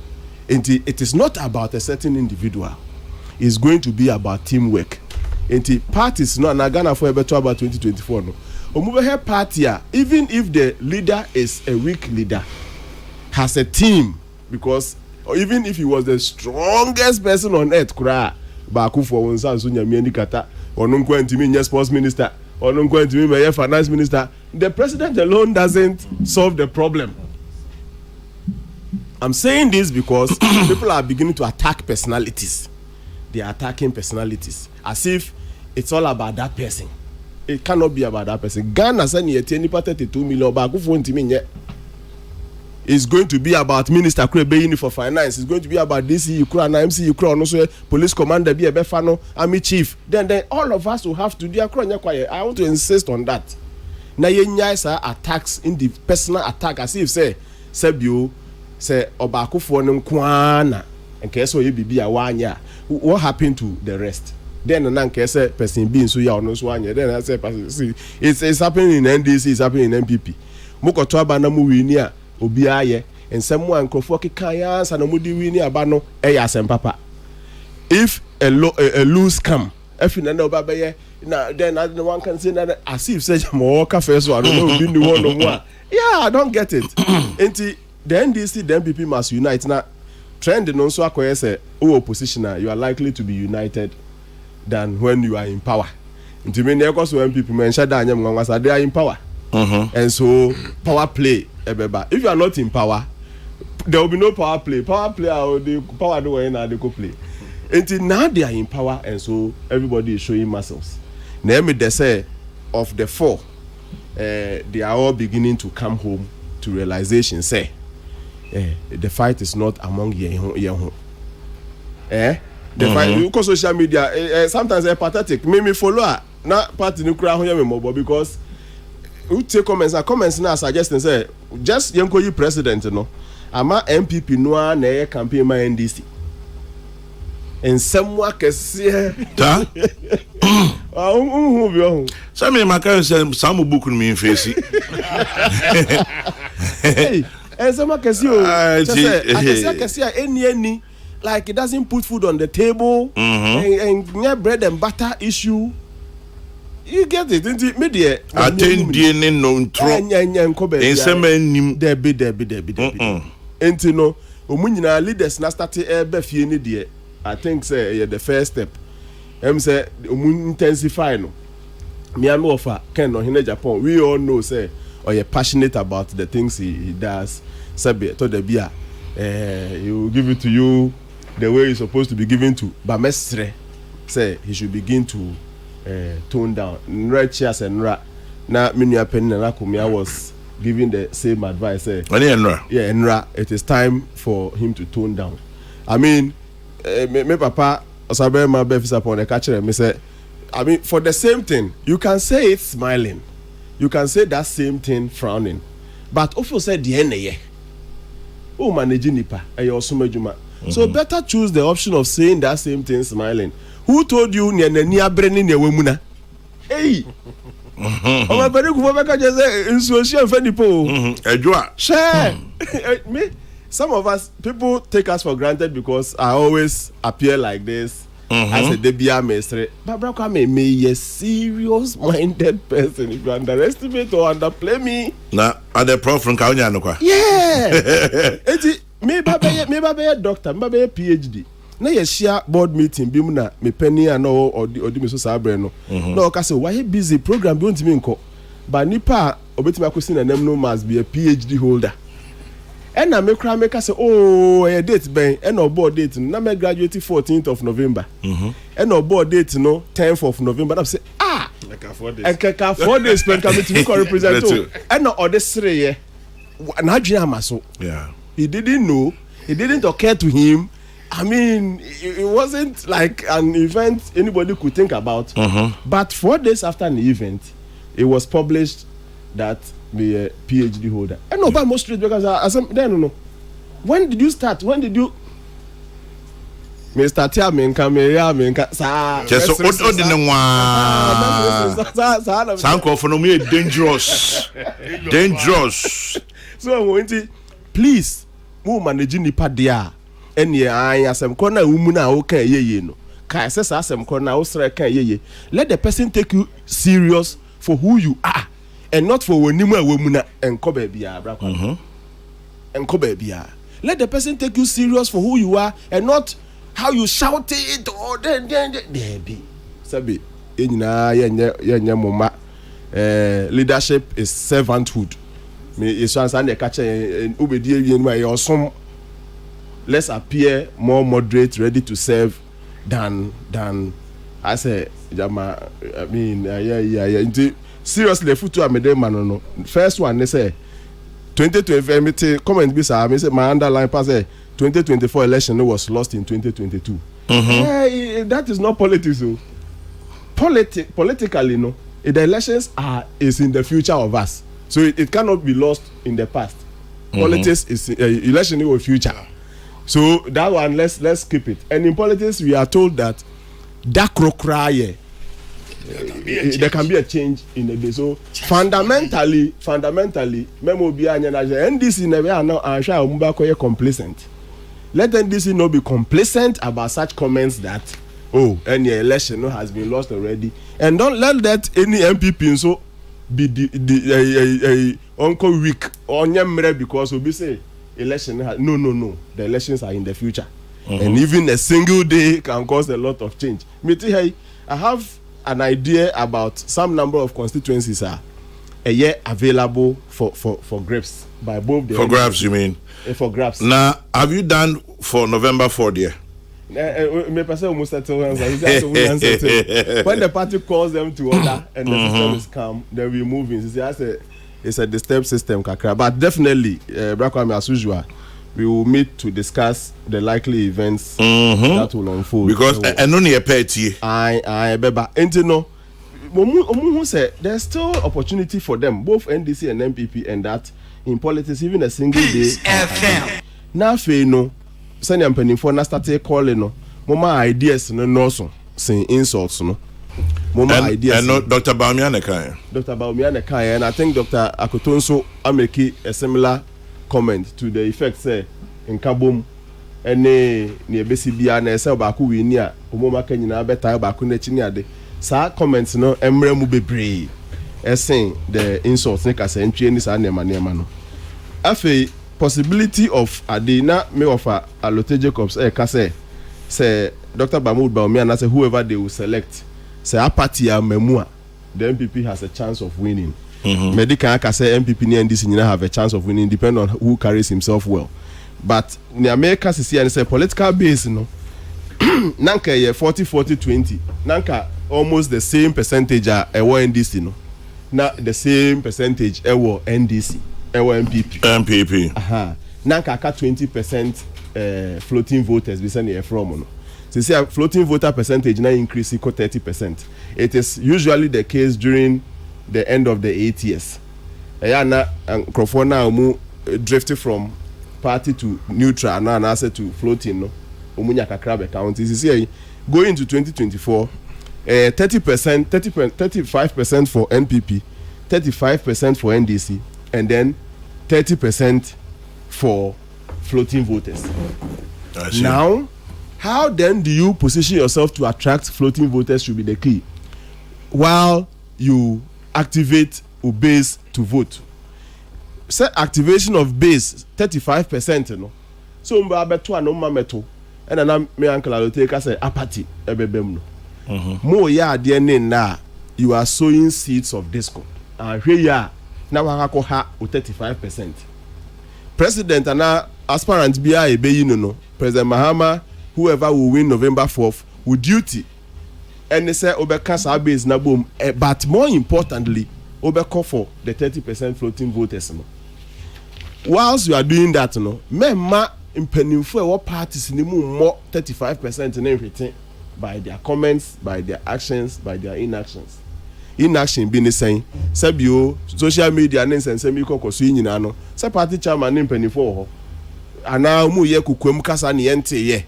And it is not about a certain individual. It's going to be about teamwork. And parties no na Ghana for about 2024 no. Omubehe party even if the leader is a weak leader has a team because even if he was the strongest person on earth kura baaku for wonsa so nyame ani kata onu nkwa ntimi nye sports minister onu nkwa ntimi be finance minister the president alone doesn't solve the problem. I'm saying this because people are beginning to attack personalities. They are attacking personalities as if it's all about that person. It cannot be about that person. Ghana send you 32 million back. It's going to be about Minister Krebeyini for finance. It's going to be about DC Ukraine, MC Ukraine, also police commander, be a Befano, army chief. Then all of us will have to do a quiet. I want to insist on that. Now you attacks in the personal attack as if say Sebio say Obakufo Nkwana and Keso Yibi Awanya. What happened to the rest? Then an say person being so ya no swanya. Then I say see it's happening in NDC, it's happening in MPP. Moko twaba na mu winia obi aye and someone krofo kekaya ansa na mudi winia ba no eya asem papa. If a loose come, if na no baba ye na then one can say that as if say mo cafe so I don't know be the one no more. Yeah, I don't get it. Enti the NDC the MPP must unite now. Trend no so akoye say opposition you are likely to be united than when you are in power. Nti me na ekoso when people mention that anyam nwanwasa they are in power. And so power play ebeba. If you are not in power, there will be no power play. Power play or the power do when they go play. Until now they are in power and so everybody is showing muscles. Now me they say of the four, they are all beginning to come home to realization. Say, the fight is not among young. The fight because social media sometimes pathetic. Me follow na party no cry me more because who take comments now suggesting say just yanko you president no ama MPP no na campaign my NDC. And someone can see that. Some of my guys say some book me in face. And someone can see I can see any like it doesn't put food on the table and near bread and butter issue. You get it? Into media. Attend DNA no intro. And some nim there be. Into no, omunyina leaders na start be fie ni de. I think say the first step. Say intensify no. Me am offer Ken no in Japan. We all know say or you're passionate about the things he does. Sabi to the beer. He will give it to you the way it's supposed to be given to. But mestre say he should begin to tone down. Nra cheers and nra. Na menu penny na kumia was giving the same advice. Yeah, nra. It is time for him to tone down. I mean, me papa osabe ma be fisa upon the catcher me say I mean for the same thing you can say it smiling, you can say that same thing frowning, but also say the ene oh manage nipa so better choose the option of saying that same thing smiling. Who told you ni abre ni wemuna hey o ma pere ku ba ka je say insuation fe nipo edwa share me. Some of us, people take us for granted because I always appear like this I said, Debia Mestre, Barbara Kwame may a serious minded person. If you underestimate or underplay me. Now, are the prof from Kaunya? Yeah. Maybe a doctor, maybe a PhD. Na ye share board meeting bi mu na me penny and or di me so sabre no. No ka say why busy program bi ontimi nko. Ba nipa obetimi akosi na nam no must be a PhD holder. And na me kra me ka say oh a date ben and no board date na me graduate 14th of November. And no board date no 10th of November. I say like 4 days. And ka 4 days spend committee ko represent to. And no other 3 year. Na adwena amaso. Yeah. He didn't know. It didn't occur to him. I mean, it wasn't like an event anybody could think about. But 4 days after the event, it was published that the PhD holder. And no, but most straight because I don't know. When did you start? When did you? Mr. Tiamen, Just so Sanko for me dangerous. Dangerous. So, please, move managing the part there. Any I asem corner umuna okay ye no. Ka say asem corner osra kan ye. Let the person take you serious for who you are and not for wonimu awomuna enko ba bia bra kwa. Enko ba bia. Let the person take you serious for who you are and not how you shout it or then there be. Sabi enyina yenye moma. Leadership is servanthood. Me is answer the catch obedi yen ma your some. Let's appear more moderate, ready to serve than I say. I mean, yeah. Seriously, futu amede manono. First one they say 2020. Comment be say I say my underline pass 2024 election was lost in 2022. Yeah, that is not politics. So. Politically, no. The elections is in the future of us, so it cannot be lost in the past. Politics is election in the future. So that one, let's keep it. And in politics, we are told that Kokrokoo, there can be a change in the day. So fundamentally, memo be NDC never are now complacent. Let NDC not be complacent about such comments that any election has been lost already, and don't let that any MPP so be the uncle weak or because we say. Election no the elections are in the future and even a single day can cause a lot of change. I have an idea about some number of constituencies are a year available for grabs by both the for grabs you mean for grabs. Now have you done for November 4 dear? When the party calls them to order and the system is calm, then we move in. It's a disturbed system, Kakra. But definitely, as usual, we will meet to discuss the likely events that will unfold. Because I know you pay it. I beba. And you know, Omu said there's still opportunity for them, both NDC and MPP, and that in politics, even a single day. Now, no, send your penny for na start calling no. Mama ideas no so saying insults no. Ideas. And not Dr. Baumiane Kaya. Dr. Baumiane Kaya, and I think Dr. Akotonso Ameki a similar comment to the effect say in Kabum any near BCB and SL Baku Winia, Umoma Kenya, better Baku Nechiniade. Sa comments no Emre Mubebre as saying the insults make us entry in this animano. Afe possibility of Adina me offer a Lotte Jacobs Kase say Dr. Bamud Baumiane say whoever they will select. Say a party a memua, the MPP has a chance of winning. Medical can say MPP and NDC have a chance of winning, depending on who carries himself well. But in America, see, say political base, no. Nanka 40-40-20. Nanka almost the same percentage a NDC, no. Now the same percentage a NDC, a MPP. Nanka 20% floating voters. We send from no. So see a floating voter percentage now increase equal 30%. It is usually the case during the end of the 8 years. Ayana and Crofona mu drifted from party to neutral and now answer to floating no. Umunya kakra count. You see going into 2024, 35% for NPP, 35% for NDC, and then 30% for floating voters. Now How then do you position yourself to attract floating voters should be the key, while you activate base to vote. Say activation of base 35%, no. So mba beto anoma meto. And then me uncle will take us a apathy ebebem no. Mo ya de na you are sowing seeds of discord. And here ya na wakako ha 35%. President and aspirant bia ebe no. President Mahama, whoever will win November 4th, with duty. And they say obeka sa base na boom. But more importantly, obeka for the 30% floating voters no. Whilst you are doing that no, memma mpanimfo what parties in the more 35% in everything by their comments, by their actions, by their inactions. Inaction being saying, Sabio, social media and semi kokosu nyina no. Say party chairman mpanimfo ho. Ana mu ye kukwem kasa ne yente ye.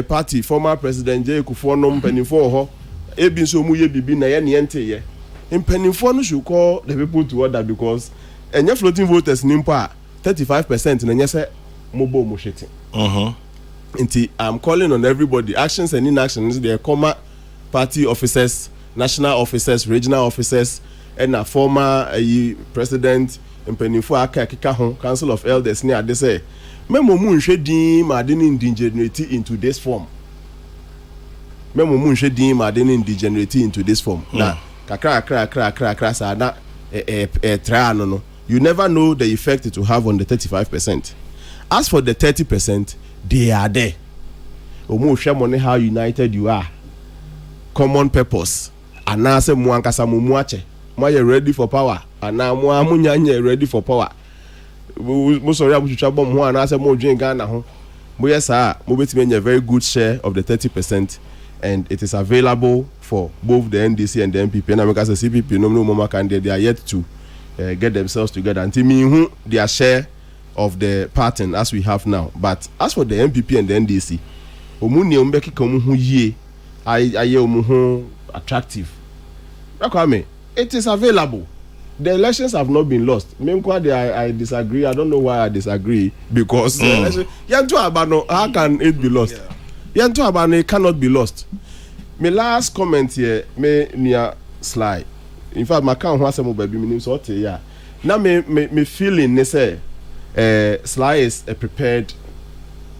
Party former president J Kufuor no mpanimfo ho. Ebi nso mu ye bibi na ye ne yente ye. Mpanimfo no should call the people to order because enya floating voters nimpa 35% na nyese mobo mo shitting. I'm calling on everybody, actions and inactions, they comma party officers, national officers, regional officers, and a former president mpanimfo aka keka ho council of elders ni ade say memo mu nhwe din ma de indigeneity into this form. Memo mu nhwe din ma de indigeneity into this form. Na kakra sa na try no. You never know the effect it will have on the 35%. As for the 30%, they are there. Omo share money how united you are. Common purpose. Anase mu ankasa mu ache. Mo you ready for power. Ana mo amunya ready for power. Mo sorry abuchucha bom ho anase mo dwen Ghana ho. Mo yesa mo betime a very good share of the 30% and it is available for both the NDC and the MPP. And because the CPP no more candidate they are yet to get themselves together until me who their share of the pattern as we have now. But as for the MPP and the NDC, omuni ombeki komu ye aye omu attractive. It is available. The elections have not been lost. I disagree. I don't know why I disagree because how can it be lost? It cannot be lost. My last comment here, me near slide. In fact, my count was some baby meaning so yeah. Now me feeling they say Sly is a prepared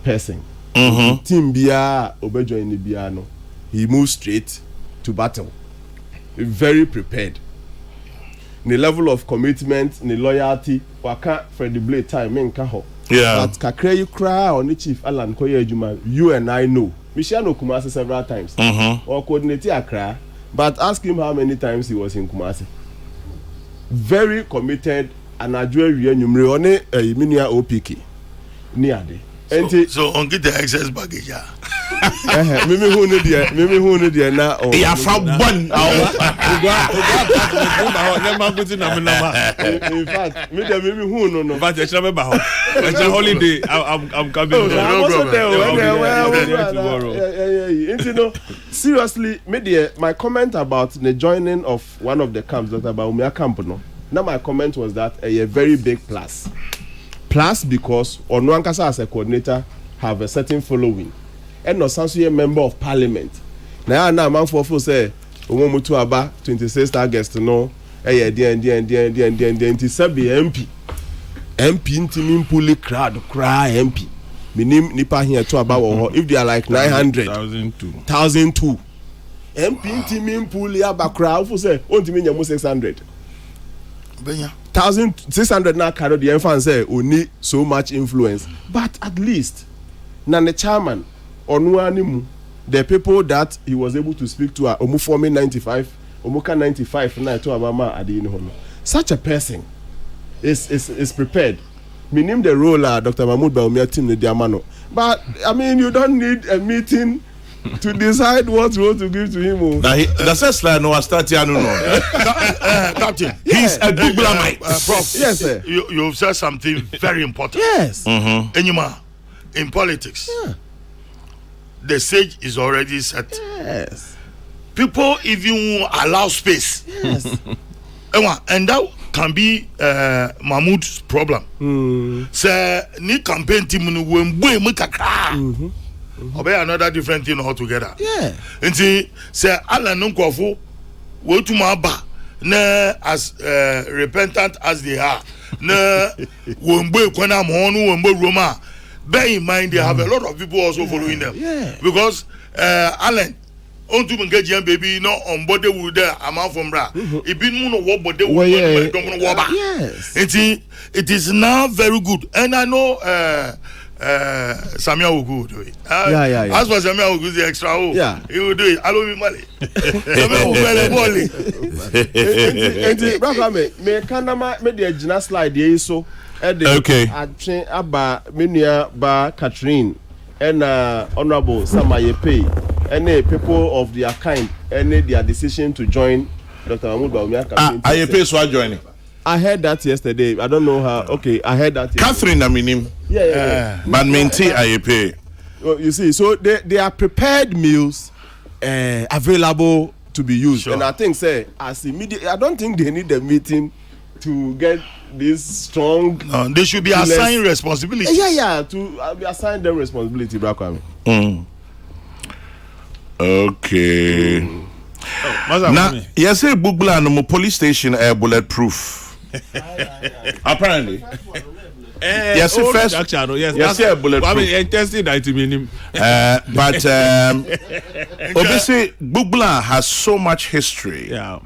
person. Team Bia Obejo in the Biano. He moves straight to battle. Very prepared. The level of commitment, the loyalty, waka Freddie Blade time men kaho. Yeah. But kakre you cry on the chief Alan Koye Juma, you and I know. Michelle Kumasi several times. Or coordinate Accra. But ask him how many times he was in Kumasi. Very committed and Nigeria numerione minia OPK. Niade. So on get the excess baggage. Mimi who need the na oh. Yeah, from one. In fact, Mimi who no. But it's a holiday. I'm coming. Tomorrow. Seriously, my comment about the joining of one of the camps, Dr. Baumia camp, no. Now my comment was that a very big plus. Plus because Onwankasa as a coordinator have a certain following. And no sansu a member of parliament. Now man for say Omomutu Aba 26th August no MP. MP intimi puli crowd cry MP. Minim nipa here to about if they are like 900 1002. MP intimi puli Aba crowd for say ontimi nyamu 600. 1600 now carry the infant say only so much influence. But at least na the chairman Onuanimu, the people that he was able to speak to are Omufomi 95, Omuka 95, and to Abama Adini. Such a person is prepared. We name the role Dr. Mahmoud Baumia team the Diamano. But I mean, you don't need a meeting to decide what role to give to him. That's a slide no start here no. Captain, he's a good blamite. Prof. Yes, sir. You've said something very important. Yes. Enyima, in politics. Yeah. The stage is already set. Yes. People even allow space. Yes. And that can be Mahmoud's problem. Say, ni campaign team when we kakra. obey another different thing altogether. Yeah. Nti say Alan Nkofu wo tuma ba na as repentant as they are. Na wombe kwana mo no wombe Roma. Bear in mind they have a lot of people also following them. Yeah. Because Alan on to engage baby no on body wood there amount from bra. It been no what body wood yes. It is now very good. And I know Samuel will go do it. Yeah. As for Samuel will go the extra he will do it. I don't mean money. Samuel will me kanama me the original slide here so okay. Atwe aba menua ba Catherine and honorable Samayepe and people of their kind and their decision to join Dr. Mahmoud Bawumia campaign. Ayepe so joining. I heard that yesterday. I don't know how. Okay, I heard that. Catherine Aminim. Yeah. But maintain Ayepe. Well, you see, so they are prepared meals available to be used, and I think as immediate. I don't think they need a meeting to get this strong. They should be assigned responsibility. Yeah, to be assigned them responsibility, Brakwame. Okay. Now, yes, Bugla no police station bulletproof. Apparently. Yes, first. Yes, bulletproof. I mean, testing that mean. But obviously, Bugla has so much history. Yeah.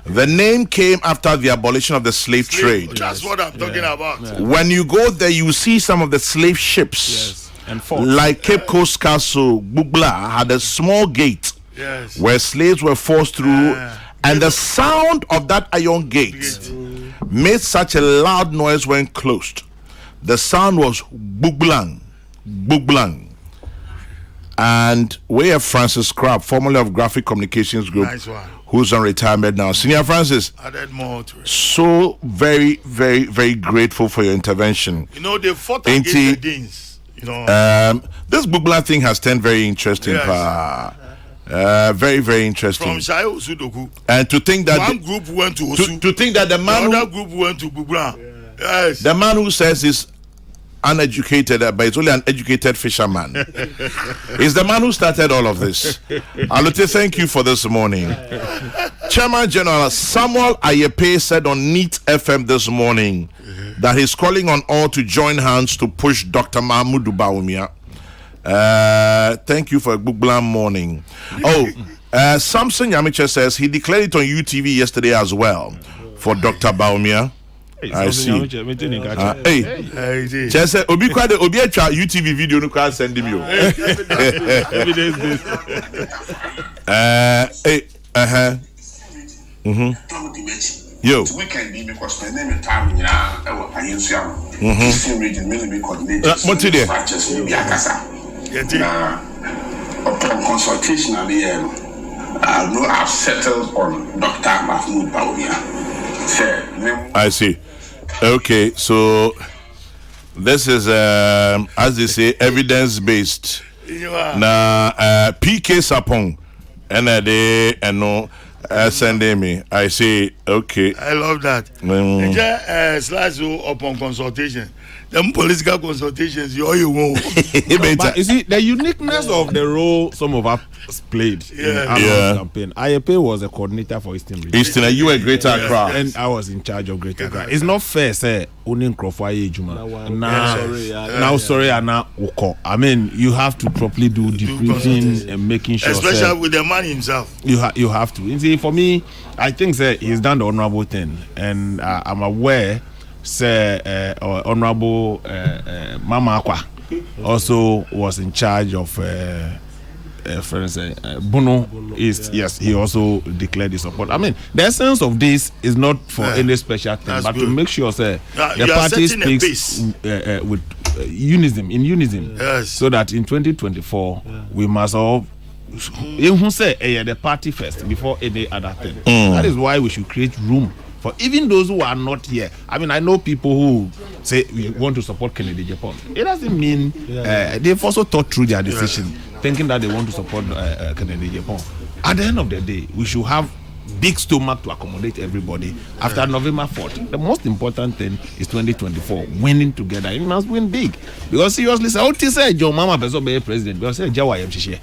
The name came after the abolition of the slave trade. That's what I'm talking about. Yeah. When you go there, you see some of the slave ships. Yes. And forts. Like Cape Coast Castle, Bugla had a small gate where slaves were forced through, and the sound of that iron gate made such a loud noise when closed. The sound was Buglang, Buglang. And we have Francis Crabb, formerly of Graphic Communications Group, who's on retirement now. Senior Francis, added more to it. So very, very, very grateful for your intervention. You know, they fought against the Danes. You know, this Bugla thing has turned very interesting. Yes. Very, very interesting. From Shayo Sudoku. And to think that one group went to Osu. To think that the other group went to Bugla. Yes. The man who says he's uneducated, but he's only an educated fisherman. He's the man who started all of this. Alute, thank you for this morning. Chairman General Samuel Ayepe said on Neat FM this morning that he's calling on all to join hands to push Dr. Mahmoud Bawumia. Thank you for a Bugla morning. Samson Yamiche says he declared it on UTV yesterday as well for Dr. Bawumia. I see. Hey, just say Obi quite the Obi UTV video no can send him you. Yo. What today? Upon consultation at the end, I've settled on Dr. Mahmoud Bawumia. I see. Okay, so this is as they say, evidence based. Now PK Sapong and they and no sending me. I say okay. I love that. Slides upon consultation. Them political consultations, you all you want. But you see, the uniqueness of the role some of us played in the campaign. Ayepe was a coordinator for Eastern Region. Eastern, you were Greater Accra. And I was in charge of Greater Accra. It's not fair, say, Unin Krofwaye Juma. Now, sorry, now, I mean, you have to properly do debriefing and making sure. Especially with the man himself. You have to. You see, for me, I think, say, he's done the honorable thing. And I'm aware. Say Honorable Mama Akwa also was in charge of Bono East. Yes, he also declared his support. I mean, the essence of this is not for any special thing, but to make sure the party speaks with unison, so that in 2024 we must all say the party first before any other thing. That is why we should create room for even those who are not here. I mean, I know people who say we want to support Kennedy Japan. It doesn't mean they've also thought through their decision, thinking that they want to support Kennedy Japan. At the end of the day, we should have big stomach to accommodate everybody. After November 4th, the most important thing is 2024, winning together. You must win big. Because seriously, I would say John Mama person be president. Because say Jawa Yamshishe.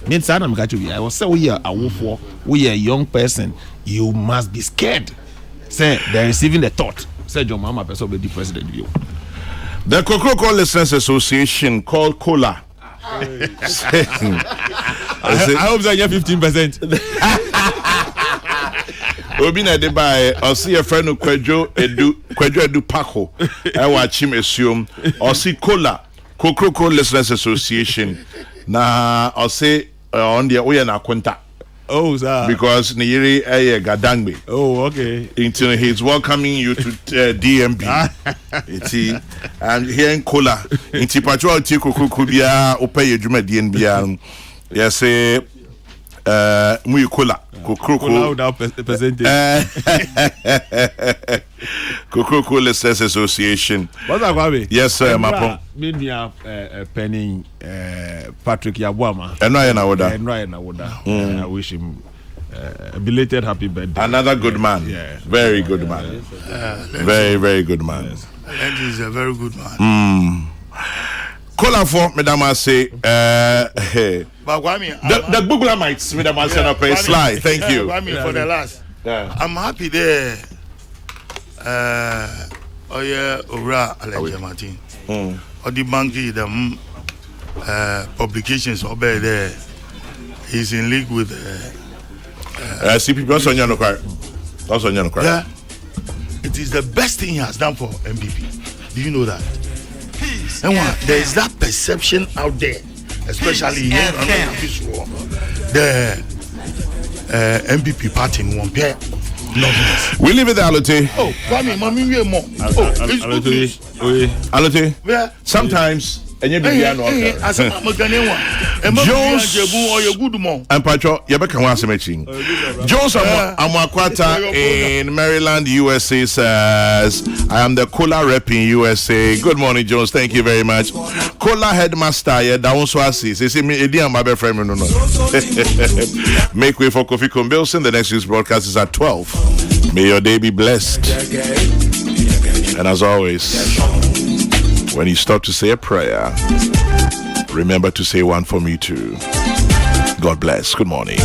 I was say we are a wolf, we are a young person. You must be scared. Say they're receiving the thought. Say John Mama person be the president. The Kokrokoo Listeners Association called Kola. I hope that you have 15%. Obi na de by osi a friend Kwadwo Edu Pako. I watch him assume osi Kola Kokrokoo Listeners Association. Na osi on the oya na kwenta. Oh, sir. Because Niyiri Gadangbe. Oh, okay. Until he's welcoming you to DMB. And here in Kola. Inti Patrol T Kokrokoo bia opeye juma DNB. Yes, say Muyi Kola. Kokrokoo. Kokrokoo Listeners Association. What's that, Kwabe? Yes, sir, Mapo. Maybe penning Patrick Yabuama. And Ryan Awoda. I wish him a belated happy birthday. Another good man. Yeah. Very good man. Very, very good man. Yes. He's a very good man. Kola for Madame say but Kwame, the Googlamites, Madame say no pay sly. Thank you. Kwame, for the last. Yeah. I'm happy there. Oh yeah, Ora Aleja Martin. Or the banky the publications over there. He's in league with CPP also on your car. Also on your car. Yeah. It is the best thing he has done for MPP. Do you know that? And there is that perception out there, especially here on the MPP party in one pair. We leave it there, Alote. Oh, Kwame, mommy, we more. Alote. Sometimes. Jones and Pacho, Yabeka Wasamaching. Jones Amakwata in Maryland, USA says, I am the Kola rep in USA. Good morning, Jones. Thank you very much. Kola headmaster, yeah, down Swasi. Say me, Eddie, my best friend. No. Make way for Kofi Kumbilson. The next week's broadcast is at 12. May your day be blessed. And as always, when you stop to say a prayer, remember to say one for me too. God bless. Good morning.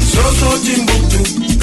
So Timbuktu.